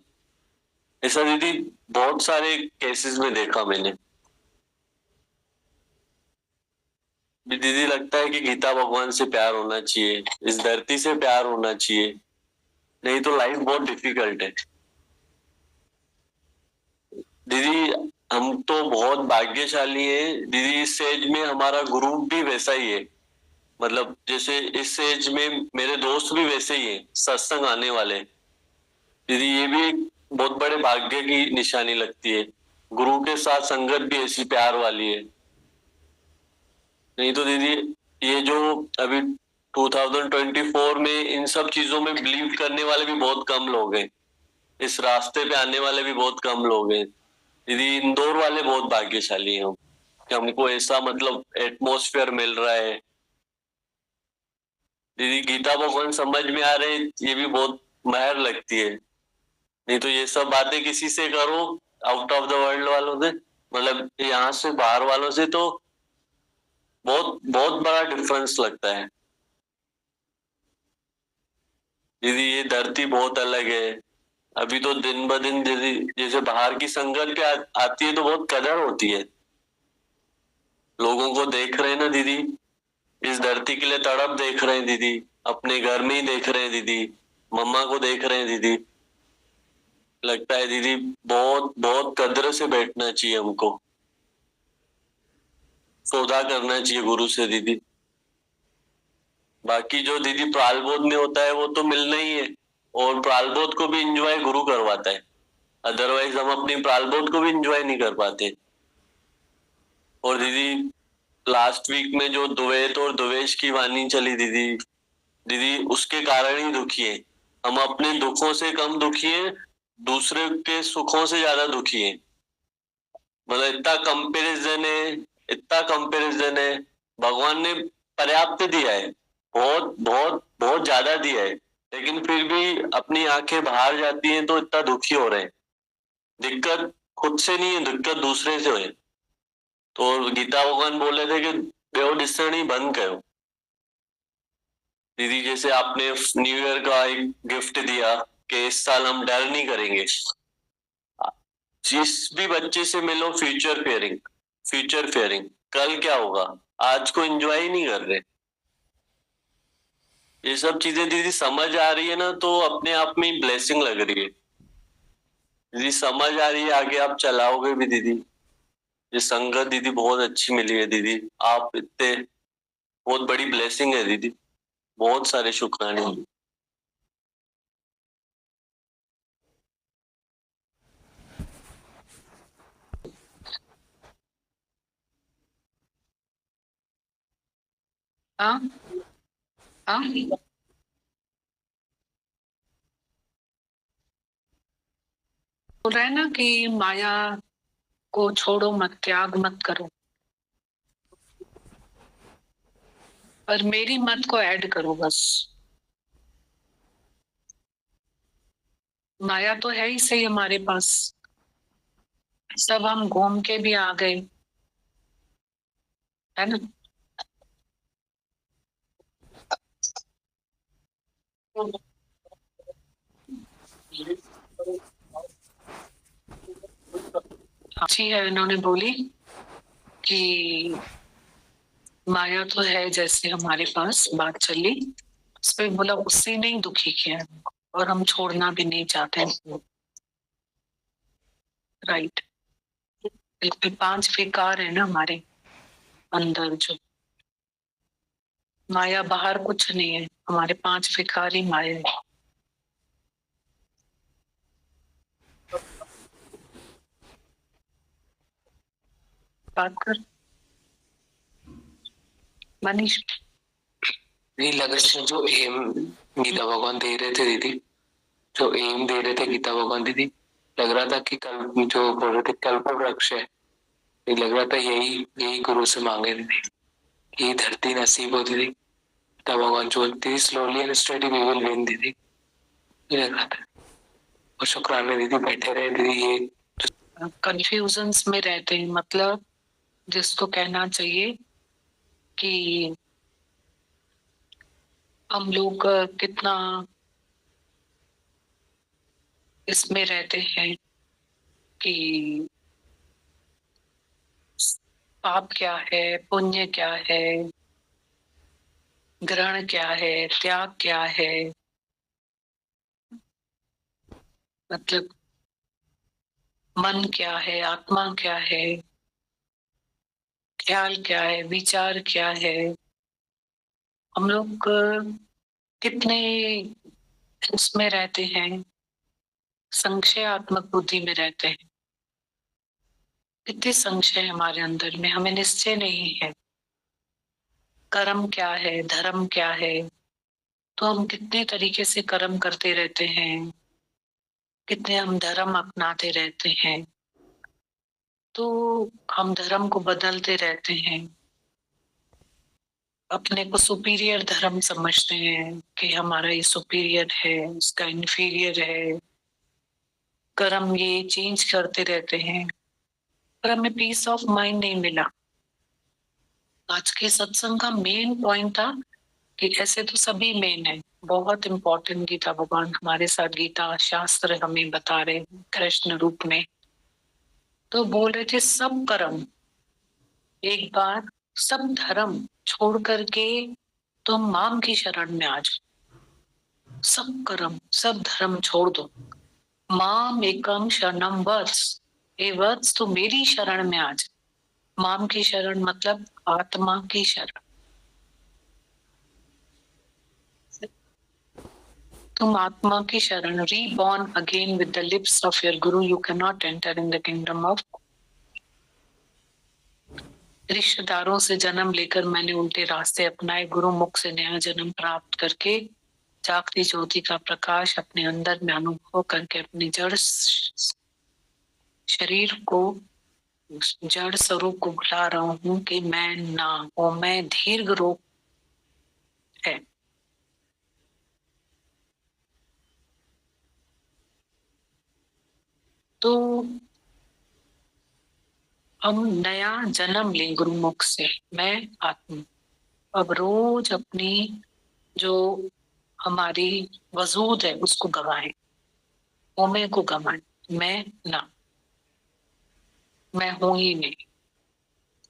ऐसा दीदी बहुत सारे केसेस में देखा मैंने। दीदी लगता है कि गीता भगवान से प्यार होना चाहिए, इस धरती से प्यार होना चाहिए, नहीं तो लाइफ बहुत डिफिकल्ट है। दीदी हम तो बहुत भाग्यशाली हैं दीदी। इस एज में हमारा ग्रुप भी वैसा ही है, मतलब जैसे इस एज में मेरे दोस्त भी वैसे ही हैं, सत्संग आने वाले। दीदी ये भी एक बहुत बड़े भाग्य की निशानी लगती है, गुरु के साथ संगत भी ऐसी प्यार वाली है। नहीं तो दीदी ये जो अभी 2024 में इन सब चीजों में बिलीव करने वाले भी बहुत कम लोग हैं, इस रास्ते पे आने वाले भी बहुत कम लोग हैं। दीदी इंदौर वाले बहुत भाग्यशाली हैं हम, कि हमको ऐसा मतलब एटमॉस्फेयर मिल रहा है। दीदी गीता भगवान समझ में आ रहे हैं, ये भी बहुत महर लगती है। नहीं तो ये सब बातें किसी से करो आउट ऑफ द वर्ल्ड वालों से, मतलब यहाँ से बाहर वालों से, तो बहुत बहुत बड़ा डिफरेंस लगता है। दीदी ये धरती बहुत अलग है। अभी तो दिन ब दिन दीदी जैसे बाहर की संगत पे आती है तो बहुत कदर होती है। लोगों को देख रहे हैं ना दीदी, इस धरती के लिए तड़प देख रहे हैं दीदी, अपने घर में ही देख रहे हैं दीदी, मम्मा को देख रहे हैं दीदी। लगता है दीदी बहुत बहुत कदर से बैठना चाहिए हमको, सौदा करना चाहिए गुरु से दीदी। बाकी जो दीदी प्रालबोध में होता है वो तो मिलना ही है, और प्रालबोध को भी एंजॉय गुरु करवाता है, अदरवाइज हम अपनी प्रालबोध को भी एंजॉय नहीं कर पाते। और दीदी लास्ट वीक में जो द्वैत और द्वेष की वाणी चली दीदी, दीदी उसके कारण ही दुखी है हम। अपने दुखों से कम दुखी है, दूसरे के सुखों से ज्यादा दुखी है। मतलब इतना कंपैरिजन है, इतना कंपैरिजन है। भगवान ने पर्याप्त दिया है, बहुत बहुत बहुत ज्यादा दिया है, लेकिन फिर भी अपनी आंखें बाहर जाती हैं तो इतना दुखी हो रहे हैं। दिक्कत खुद से नहीं है, दिक्कत दूसरे से है। तो गीता भगवान बोले थे कि बेव डिसनी बंद करो। दीदी जैसे आपने न्यू ईयर का एक गिफ्ट दिया कि इस साल हम डर नहीं करेंगे, जिस भी बच्चे से मिलो फ्यूचर फेयरिंग, फ्यूचर फेयरिंग, कल क्या होगा आज को एंजॉय ही नहीं कर रहे। ये सब चीजें दीदी समझ आ रही है ना, तो अपने आप में ब्लेसिंग लग रही है दीदी। समझ आ रही है, आगे आप चलाओगे भी दीदी। ये संगत दीदी बहुत अच्छी मिली है दीदी, आप इतने बहुत बड़ी ब्लेसिंग है दीदी, बहुत सारे शुक्राने। हाँ हाँ, बोल रहे हैं ना कि माया को छोड़ो मत, त्याग मत करो, पर मेरी मत को ऐड करो बस। माया तो है ही सही हमारे पास, सब हम घूम के भी आ गए, है ना। अच्छी है, इन्होंने बोली कि माया तो है जैसे हमारे पास, बात चली उस पे, बोला उससे नहीं दुखी किया हमको, और हम छोड़ना भी नहीं चाहते हैं। राइट, बिल्कुल 5 विकार है ना हमारे अंदर, जो माया बाहर कुछ नहीं है, हमारे 5 विकार ही माया है। बात कर मनीष। नहीं लग रहा है जो एम गीता भगवान दे रहे थे दीदी, जो एम दे रहे थे गीता भगवान दीदी, लग रहा था कि कल जो बोल रहे थे कल्प वृक्ष है, ये लग रहा था यही यही गुरु से मांगे दीदी, यही धरती नसीब हो दीदी। गीता भगवान जो दीदी slowly and study we will win दीदी, ये लग रहा था। और शुक्राने दीदी, बैठे रहे दीदी। ये कंफ्यूजन्स में रहते हैं, मतलब जिसको कहना चाहिए कि हम लोग कितना इसमें रहते हैं कि पाप क्या है, पुण्य क्या है, ग्रहण क्या है, त्याग क्या है। मतलब मन क्या है, आत्मा क्या है, ख्याल क्या है, विचार क्या है, हम लोग कितने इसमें रहते हैं, संशयात्मक बुद्धि में रहते हैं, कितने संशय हमारे अंदर में, हमें निश्चय नहीं है कर्म क्या है, धर्म क्या है। तो हम कितने तरीके से कर्म करते रहते हैं, कितने हम धर्म अपनाते रहते हैं, तो हम धर्म को बदलते रहते हैं, अपने को सुपीरियर धर्म समझते हैं कि हमारा ये सुपीरियर है, इसका इन्फीरियर है, कर्म ये चेंज करते रहते हैं, पर हमें पीस ऑफ माइंड नहीं मिला। आज के सत्संग का मेन पॉइंट था कि ऐसे तो सभी मेन है, बहुत इंपॉर्टेंट गीता भगवान हमारे साथ, गीता शास्त्र हमें बता रहे कृष्ण रूप में। तो बोल रहे थे सब कर्म एक बार, सब धर्म छोड़ करके तुम माम की शरण में आ जाओ। सब कर्म सब धर्म छोड़ दो, माम एकम शरणम वत्स, ए वत्स तो मेरी शरण में आ जाओ। माम की शरण मतलब आत्मा की शरण। तुम आत्मा की शरण, reborn again with the lips of your guru, you can not enter in the kingdom of. रिश्तेदारों से जन्म लेकर मैंने उल्टे रास्ते अपनाए, गुरु मुख से नया जन्म प्राप्त करके जागती ज्योति का प्रकाश अपने अंदर में अनुभव करके अपने जड़ शरीर को, जड़ स्वरूप को भुला रहा हूं कि मैं ना हूं, मैं दीर्घ रूप है। तो हम नया जन्म लें गुरुमुख से, मैं आत्मा। अब रोज अपनी जो हमारी वजूद है उसको गवाएं, मैं को गवाएं, मैं ना, मैं हूं ही नहीं।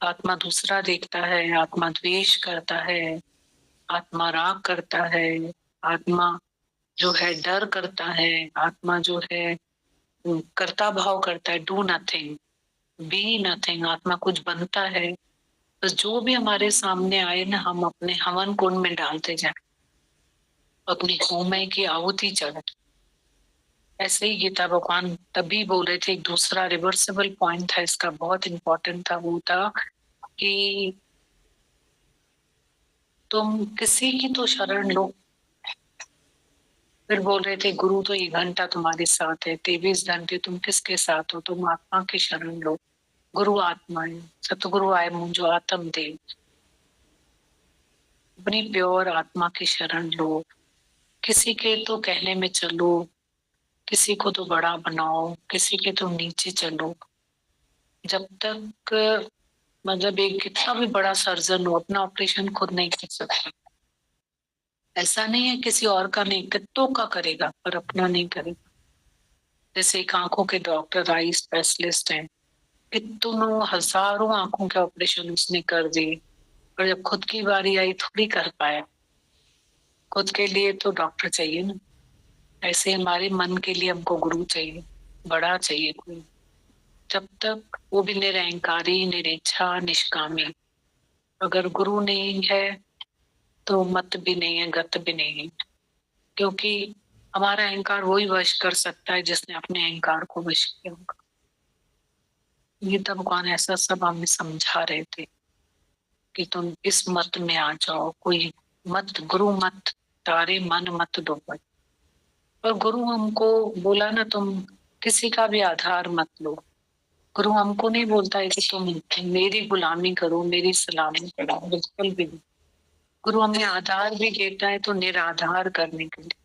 आत्मा दूसरा देखता है, आत्मा द्वेष करता है, आत्मा राग करता है, आत्मा जो है डर करता है, आत्मा जो है कर्ता भाव करता है, डू नथिंग बी नथिंग, आत्मा कुछ बनता है। बस जो भी हमारे सामने आए ना, हम अपने हवन कुंड में डालते जाए, अपनी होमय की आहुति चढ़े। ऐसे ही गीता भगवान तभी बोल रहे थे। एक दूसरा रिवर्सिबल पॉइंट था इसका, बहुत इंपॉर्टेंट था, वो था कि तुम किसी की तो शरण लो। फिर बोल रहे थे गुरु तो 1 घंटा तुम्हारे साथ है, 23 घंटे तुम किसके साथ हो, तुम आत्मा की शरण लो। गुरु आत्मा है, सतगुरु आए मुझो आत्म दे, अपनी प्योर आत्मा की शरण लो। किसी के तो कहने में चलो, किसी को तो बड़ा बनाओ, किसी के तो नीचे चलो। जब तक मतलब एक कितना भी बड़ा सर्जन हो, अपना ऑपरेशन खुद नहीं कर सकता। ऐसा नहीं है किसी और का नहीं, कितनों का करेगा पर अपना नहीं करेगा। जैसे एक आंखों के डॉक्टर, आई स्पेशलिस्ट हैं, कितनों हजारों आंखों के ऑपरेशन उसने कर दिए, पर जब खुद की बारी आई थोड़ी कर पाया। खुद के लिए तो डॉक्टर चाहिए ना। ऐसे हमारे मन के लिए हमको गुरु चाहिए, बड़ा चाहिए कोई। जब तक वो भी निरअहकारी, निरिच्छा, निष्कामी। अगर गुरु नहीं है तो मत भी नहीं है, गत भी नहीं है, क्योंकि हमारा अहंकार वही वश कर सकता है जिसने अपने अहंकार को वश किया होगा। गीता भगवान ऐसा सब हमें समझा रहे थे कि तुम इस मत में आ जाओ, कोई मत, गुरु मत तारे मन मत दो। और गुरु हमको बोला ना, तुम किसी का भी आधार मत लो। गुरु हमको नहीं बोलता है कि तुम मेरी गुलामी करो, मेरी सलामी करो, बिल्कुल भी नहीं। गुरु हमें आधार भी देता है तो निराधार करने के लिए,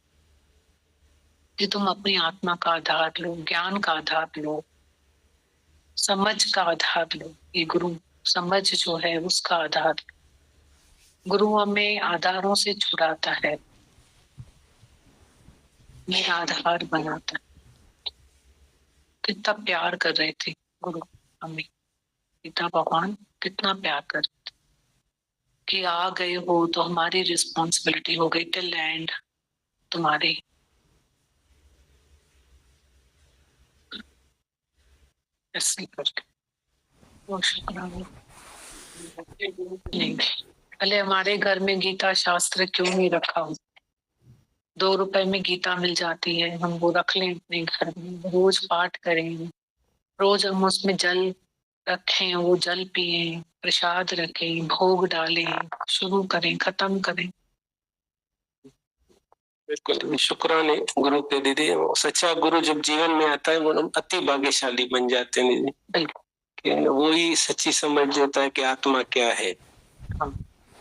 कि तुम अपनी आत्मा का आधार लो, ज्ञान का आधार लो, समझ का आधार लो। ये गुरु समझ जो है उसका आधार। गुरु हमें आधारों से छुड़ाता है, मेरा आधार बनाता है। कितना प्यार कर रहे थे गुरु हमें, पिता भगवान कितना प्यार कर रहे थे कि आ गए हो तो हमारी रिस्पॉन्सिबिलिटी हो गई, टिल एंड तुम्हारी। ऐसे करके वो शुक्राना। नहीं, पहले हमारे घर में गीता शास्त्र क्यों नहीं रखा हो? 2 रुपए में गीता मिल जाती है, हम वो रख लें अपने घर में, रोज पाठ करें, रोज हम उसमें जल रखें, वो जल पिए, प्रसाद रखें, भोग डालें, शुरू करें, खत्म करें। बिल्कुल शुक्राने गुरु के दीदी। सच्चा गुरु जब जीवन में आता है वो हम अति भाग्यशाली बन जाते हैं दीदी, बिल्कुल कि वो ही सच्ची समझ देता है कि आत्मा क्या है, हाँ।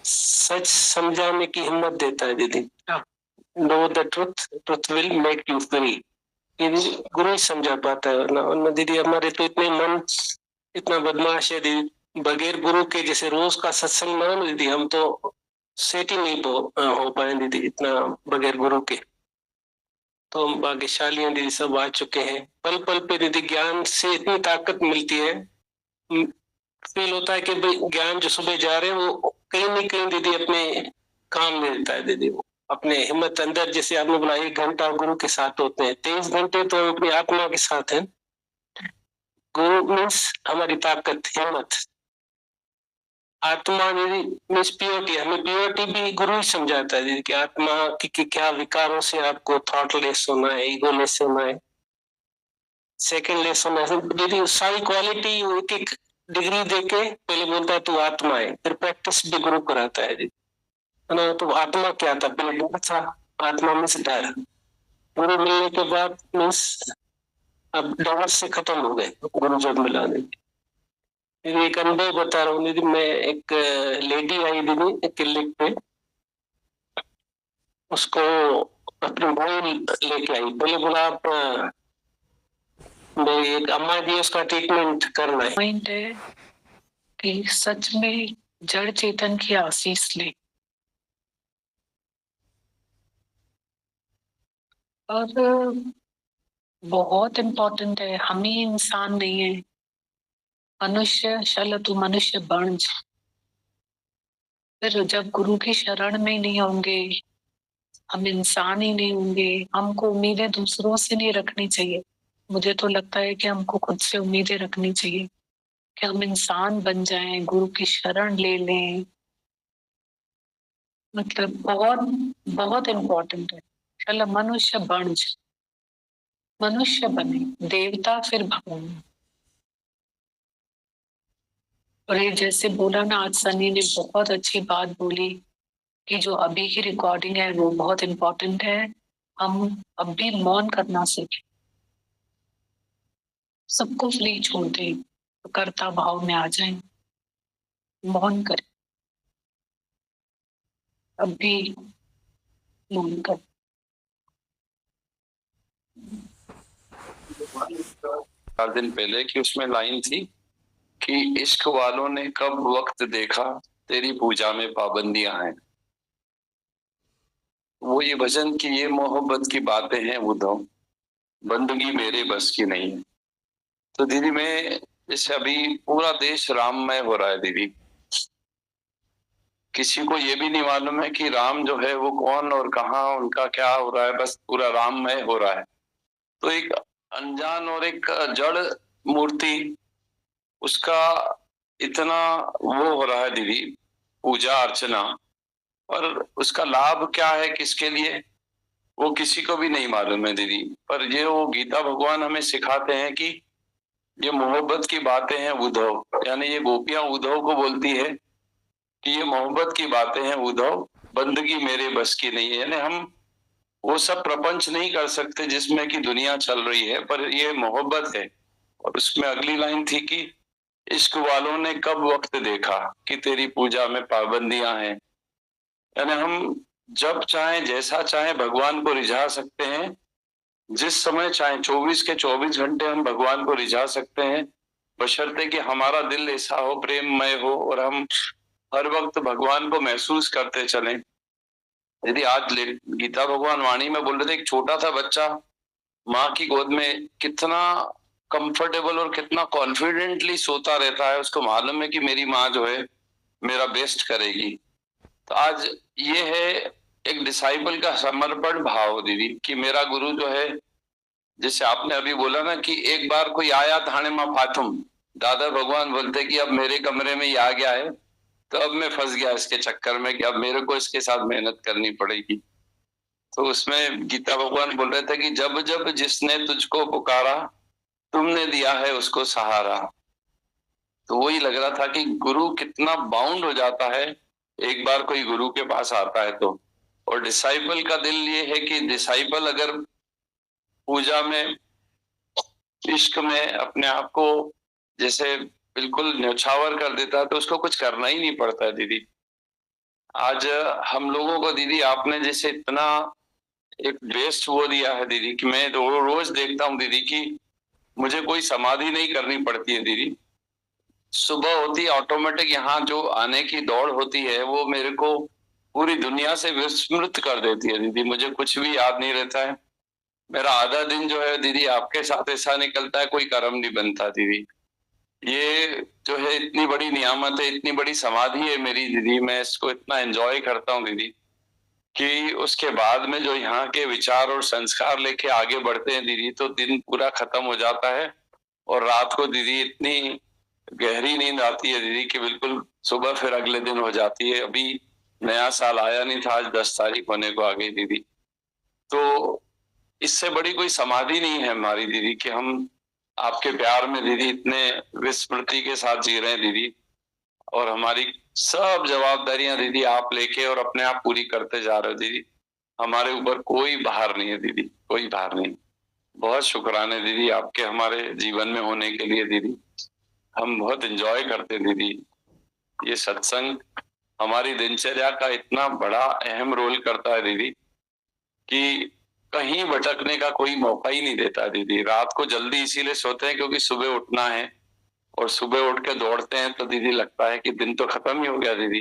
सच समझाने की हिम्मत देता है दीदी। हाँ। Know the truth, truth will make you free. ये दीदी गुरु ही समझा पाता है, वरना दीदी हमारे तो इतने मन इतना बदमाश है दीदी, बगैर गुरु के जैसे रोज का सत्संग ना हो दीदी, हम तो सेट ही नहीं हो पाए दीदी, इतना बगैर गुरु के। तो हम भाग्यशाली हैं दीदी, सब आ चुके हैं। पल पल पे दीदी ज्ञान से इतनी ताकत मिलती है, फील होता है कि भाई ज्ञान जो सुबह जा रहे हैं वो कहीं न कहीं दीदी अपने काम में देता है दीदी। वो अपने हिम्मत अंदर, जैसे आपने बोला 1 घंटा गुरु के साथ होते हैं, 23 घंटे तो हम अपनी आत्मा के साथ हैं। गुरु मीन्स हमारी ताकत, हिम्मत। आत्मा दीदी मीन्स प्योरिटी, हमें प्योरिटी भी गुरु ही समझाता है दीदी कि आत्मा की क्या विकारों से आपको थॉटलेस होना है, ईगोलेस होना है, सेकंडलेस होना है दीदी। सारी क्वालिटी एक एक डिग्री देके पहले बोलता है तू आत्मा है, फिर प्रैक्टिस भी गुरु कराता है दीदी, है ना। तो आत्मा क्या था? पहले डर था, आत्मा में से डर। गुरु मिलने के बाद मीन्स अब डर से खत्म हो गए गुरु जब मिला दीदी। एक अनुभव बता रहा हूँ दीदी, मैं एक लेडी आई दीदी क्लिनिक पे, उसको अपनी बहन लेके आई, बोले बोला आप मेरी एक अम्मा जी उसका ट्रीटमेंट करना है। पॉइंट है कि सच में जड़ चेतन की आशीष ले, और बहुत इम्पोर्टेंट है, हम ही इंसान नहीं है। मनुष्य शल तू मनुष्य बन। फिर जब गुरु की शरण में नहीं होंगे, हम इंसान ही नहीं होंगे। हमको उम्मीदें दूसरों से नहीं रखनी चाहिए, मुझे तो लगता है कि हमको खुद से उम्मीदें रखनी चाहिए कि हम इंसान बन जाएं, गुरु की शरण ले लें। मतलब बहुत बहुत इम्पोर्टेंट है। चलो मनुष्य बन, मनुष्य बने, देवता फिर भगवान। और ये जैसे बोला ना, आज सनी ने बहुत अच्छी बात बोली कि जो अभी की रिकॉर्डिंग है वो बहुत इम्पोर्टेंट है। हम अब भी मौन करना सीखें, सबको फ्री छोड़ दें, तो कर्ता भाव में आ जाएं, मौन करें, अब भी मौन करें। 4 दिन पहले कि उसमें लाइन थी कि इश्क वालों ने कब वक्त देखा तेरी पूजा में पाबंदियां हैं। वो ये भजन की ये मोहब्बत की बातें हैं उद्धव, बंदगी मेरे बस की नहीं है। तो दीदी मैं जैसे अभी पूरा देश राममय हो रहा है दीदी, किसी को ये भी नहीं मालूम है कि राम जो है वो कौन और कहाँ उनका क्या हो रहा है, बस पूरा राममय हो रहा है। तो एक अनजान और एक जड़ मूर्ति, उसका इतना वो हो रहा है दीदी, पूजा अर्चना, और उसका लाभ क्या है किसके लिए वो किसी को भी नहीं मालूम है दीदी। पर ये वो गीता भगवान हमें सिखाते हैं कि ये मोहब्बत की बातें हैं उद्धव, यानी ये गोपियां उद्धव को बोलती है कि ये मोहब्बत की बातें हैं उद्धव, बंदगी मेरे बस की नहीं है। यानी हम वो सब प्रपंच नहीं कर सकते जिसमें कि दुनिया चल रही है, पर ये मोहब्बत है। और उसमें अगली लाइन थी कि इश्क वालों ने कब वक्त देखा कि तेरी पूजा में पाबंदियां हैं। यानी हम जब चाहे जैसा चाहे भगवान को रिझा सकते हैं, जिस समय चाहे 24 के 24 घंटे हम भगवान को रिझा सकते हैं, बशर्ते कि हमारा दिल ऐसा हो, प्रेममय हो, और हम हर वक्त भगवान को महसूस करते चलें। यदि आज गीता भगवान वाणी में बोल रहे थे, एक छोटा सा बच्चा माँ की गोद में कितना कंफर्टेबल और कितना कॉन्फिडेंटली सोता रहता है, उसको मालूम है कि मेरी माँ जो है मेरा बेस्ट करेगी। तो आज ये है एक डिसाइपल का समर्पण भाव दीदी, कि मेरा गुरु जो है जैसे आपने अभी बोला ना कि एक बार कोई आया थाने में फातुम, दादा भगवान बोलते कि अब मेरे कमरे में ये आ गया है, तो अब मैं फंस गया इसके चक्कर में कि अब मेरे को इसके साथ मेहनत करनी पड़ेगी। तो उसमें गीता भगवान बोल रहे थे कि जब जब जिसने तुझको पुकारा, तुमने दिया है उसको सहारा। तो वही लग रहा था कि गुरु कितना बाउंड हो जाता है एक बार कोई गुरु के पास आता है तो। और डिसाइपल का दिल ये है कि डिसाइपल अगर पूजा में, इश्क में अपने आप को जैसे बिल्कुल न्यौछावर कर देता है तो उसको कुछ करना ही नहीं पड़ता है दीदी। आज हम लोगों को दीदी आपने जैसे इतना एक बेस्ट वो दिया है दीदी कि मैं रोज देखता हूँ दीदी कि मुझे कोई समाधि नहीं करनी पड़ती है दीदी। सुबह होती है ऑटोमेटिक, यहाँ जो आने की दौड़ होती है वो मेरे को पूरी दुनिया से विस्मृत कर देती है दीदी। मुझे कुछ भी याद नहीं रहता है। मेरा आधा दिन जो है दीदी आपके साथ ऐसा निकलता है कोई कर्म नहीं बनता दीदी। ये जो है इतनी बड़ी नियामत है, इतनी बड़ी समाधि है मेरी दीदी। मैं इसको इतना एंजॉय करता हूँ दीदी कि उसके बाद में जो यहाँ के विचार और संस्कार लेके आगे बढ़ते हैं दीदी, तो दिन पूरा खत्म हो जाता है और रात को दीदी इतनी गहरी नींद आती है दीदी कि बिल्कुल सुबह फिर अगले दिन हो जाती है। अभी नया साल आया नहीं था, आज 10 तारीख होने को आ गई दीदी। तो इससे बड़ी कोई समाधि नहीं है हमारी दीदी कि हम आपके प्यार में दीदी इतने विस्मृति के साथ जी रहे हैं दीदी। और हमारी सब जवाबदारियां दीदी आप लेके और अपने आप पूरी करते जा रहे हो दीदी। हमारे ऊपर कोई भार नहीं है दीदी, कोई भार नहीं। बहुत शुक्राने दीदी आपके हमारे जीवन में होने के लिए दीदी। हम बहुत एंजॉय करते हैं दीदी। ये सत्संग हमारी दिनचर्या का इतना बड़ा अहम रोल करता है दीदी कि कहीं भटकने का कोई मौका ही नहीं देता दीदी। रात को जल्दी इसीलिए सोते हैं क्योंकि सुबह उठना है, और सुबह उठ के दौड़ते हैं तो दीदी लगता है कि दिन तो खत्म ही हो गया दीदी।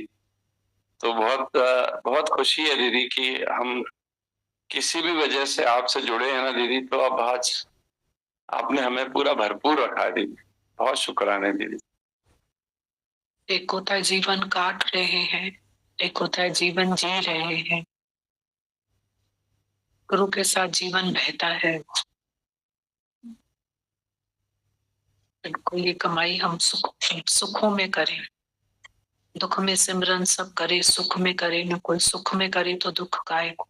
तो बहुत खुशी है दीदी कि हम किसी भी वजह से आपसे जुड़े हैं ना दीदी, तो अब आज आपने हमें पूरा भरपूर रखा है दीदी। बहुत शुक्राना दीदी। एक होता है जीवन काट रहे हैं, एक होता है जीवन जी रहे हैं। गुरु के साथ जीवन बहता है। ये कमाई हम सुखों में करें, दुख में सिमरन सब करे, सुख में करे न कोई, सुख में करे तो दुख काय को।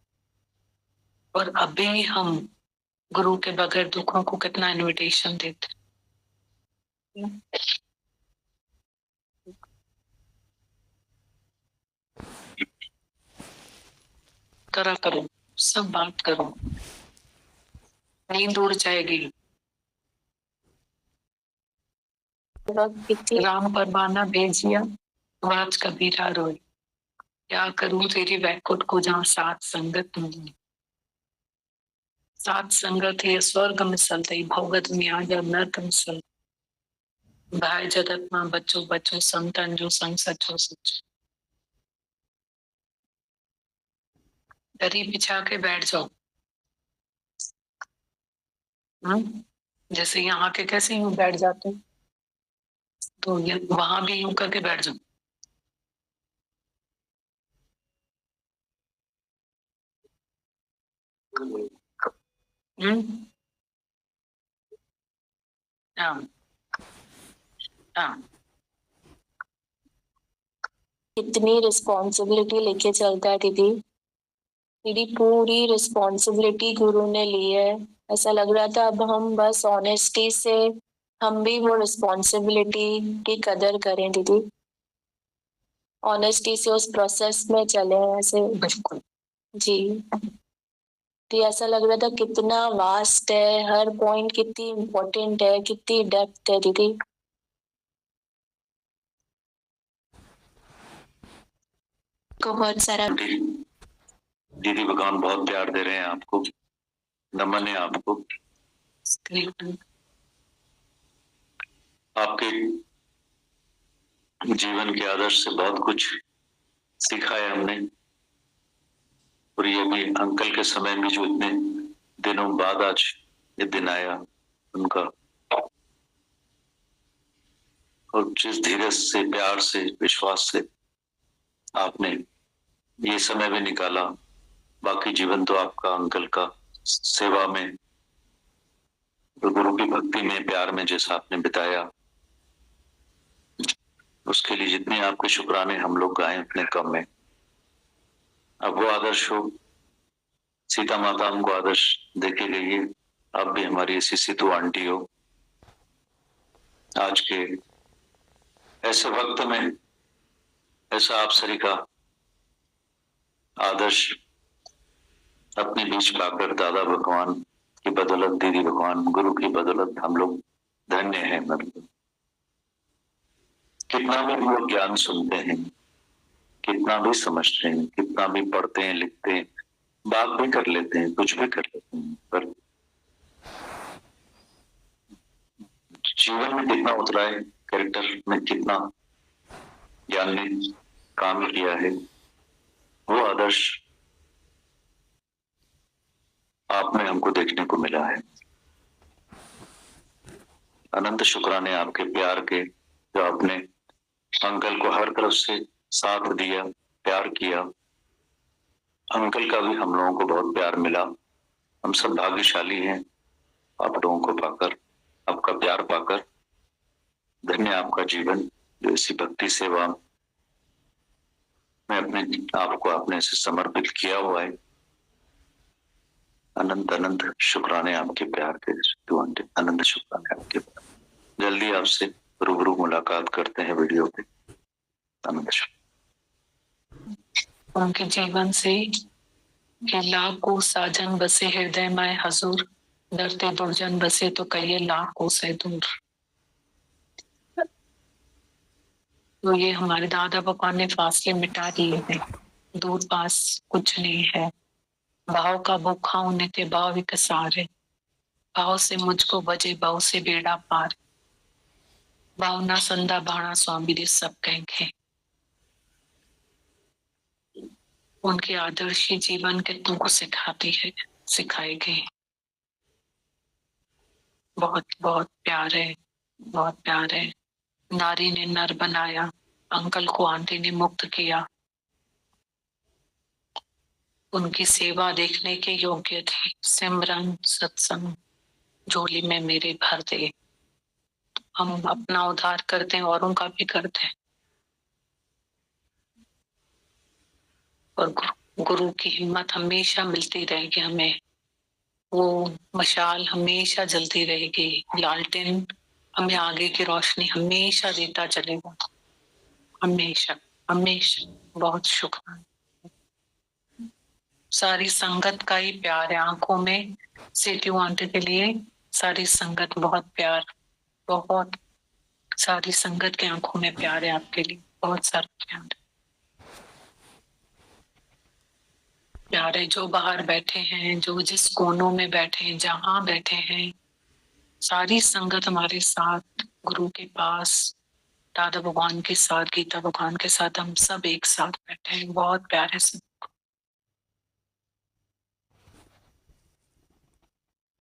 और अभी हम गुरु के बगैर दुखों को कितना इनविटेशन देते। करो, सब बात करो, नींद उड़ जाएगी। राम परवाना भेजिया, आज कबीरा रोई, क्या करूं तेरी वैकुंठ को जहाँ सात संगत नहीं। सात संगत है स्वर्ग मिसल तई, भोगत में आ जा नरक मिसल। भाई जगत मां बच्चो बच्चो, संतन जो संग सचो सचो। दरी बिछा के बैठ जाओ। जैसे यहाँ के कैसे यूं बैठ जाते हैं, तो वहां भी यूं करके बैठ जाओ। कितनी रिस्पॉन्सिबिलिटी लेके चलता है दीदी। मेरी पूरी रिस्पॉन्सिबिलिटी गुरु ने ली है। ऐसा लग रहा था अब हम बस ऑनेस्टी से हम भी वो रिस्पॉन्सिबिलिटी की कदर करें दीदी, ऑनेस्टी से उस प्रोसेस में चले ऐसे। बिल्कुल जी तो ऐसा लग रहा था कितना वास्ट है, हर पॉइंट कितनी इम्पोर्टेंट है, कितनी डेप्थ है दीदी। को बहुत सारा दीदी भगवान बहुत प्यार दे रहे हैं आपको, नमन है आपको। आपके जीवन के आदर्श से बहुत कुछ सीखा है हमने, और ये भी अंकल के समय में जो इतने दिनों बाद आज ये दिन आया उनका, और जिस धीरज से, प्यार से, विश्वास से आपने ये समय भी निकाला, बाकी जीवन तो आपका अंकल का सेवा में तो गुरु की भक्ति में, प्यार में जैसा आपने बिताया, उसके लिए जितने आपके शुक्राने हम लोग गाएं उतने कम है। अब वो आदर्श हो, सीता माता हमको आदर्श देके गई है, अब भी हमारी ऐसी सिद्धू आंटी हो। आज के ऐसे वक्त में ऐसा आप सभी का आदर्श अपने बीच पाकर दादा भगवान की बदौलत, दीदी भगवान, गुरु की बदौलत हम लोग धन्य हैं। मतलब कितना भी हम लोग ज्ञान सुनते हैं, कितना भी समझते हैं, कितना भी पढ़ते हैं, लिखते हैं, बात भी कर लेते हैं, कुछ भी कर लेते हैं, पर जीवन में कितना उतरा है, कैरेक्टर में कितना ज्ञान ने काम किया है, वो आदर्श आप में हमको देखने को मिला है। अनंत शुक्राने आपके प्यार के, जो आपने अंकल को हर तरफ से साथ दिया, प्यार किया। अंकल का भी हम लोगों को बहुत प्यार मिला। हम सब भाग्यशाली हैं आप लोगों को पाकर, आपका प्यार पाकर। धन्य आपका जीवन जो इसी भक्ति सेवा में अपने आपको आपने से समर्पित किया हुआ है। अनंत अनंत शुक्राने आपके प्यार के, अनंत शुक्राने आपके प्यार। जल्दी आपसे रूबरू मुलाकात करते हैं वीडियो पे। अनंत शुक्राने। उनके जीवन से कि लाखों साजन बसे हृदय में हजूर, डरते दुर्जन बसे तो कहिए लाखों से दूर। तो ये हमारे दादा भगवान ने फासले मिटा दिए हैं, दूर पास कुछ नहीं है। भाव का भूखा उन्हें थे भाव विकसारे, भाव से मुझको बजे भाव से बेड़ा पार। भावना संदा भाणा स्वामी दे सब कहेंगे। उनके आदर्शी जीवन के तुमको सिखाती है, सिखाएगी। बहुत बहुत प्यार है, बहुत प्यार है। नारी ने नर बनाया, अंकल को आंटी ने मुक्त किया। उनकी सेवा देखने के योग्य थी। सिमरन सत्संग झोली में मेरे भर दे। हम अपना उद्धार करते हैं, औरों का भी करते हैं। और गुरु की हिम्मत हमेशा मिलती रहेगी हमें। वो मशाल हमेशा जलती रहेगी, लालटेन हमें आगे की रोशनी हमेशा देता चलेगा, हमेशा हमेशा। बहुत शुक्रिया। सारी संगत का ही प्यार है आंखों में। सेठू आंटी के लिए सारी संगत बहुत प्यार, बहुत सारी संगत के आंखों में प्यार है आपके लिए। बहुत सारा प्यार प्यार है। जो बाहर बैठे हैं, जो जिस कोनों में बैठे हैं, जहां बैठे हैं, सारी संगत हमारे साथ गुरु के पास, दादा भगवान के साथ, गीता भगवान के साथ, हम सब एक साथ बैठे हैं। बहुत प्यार है सब।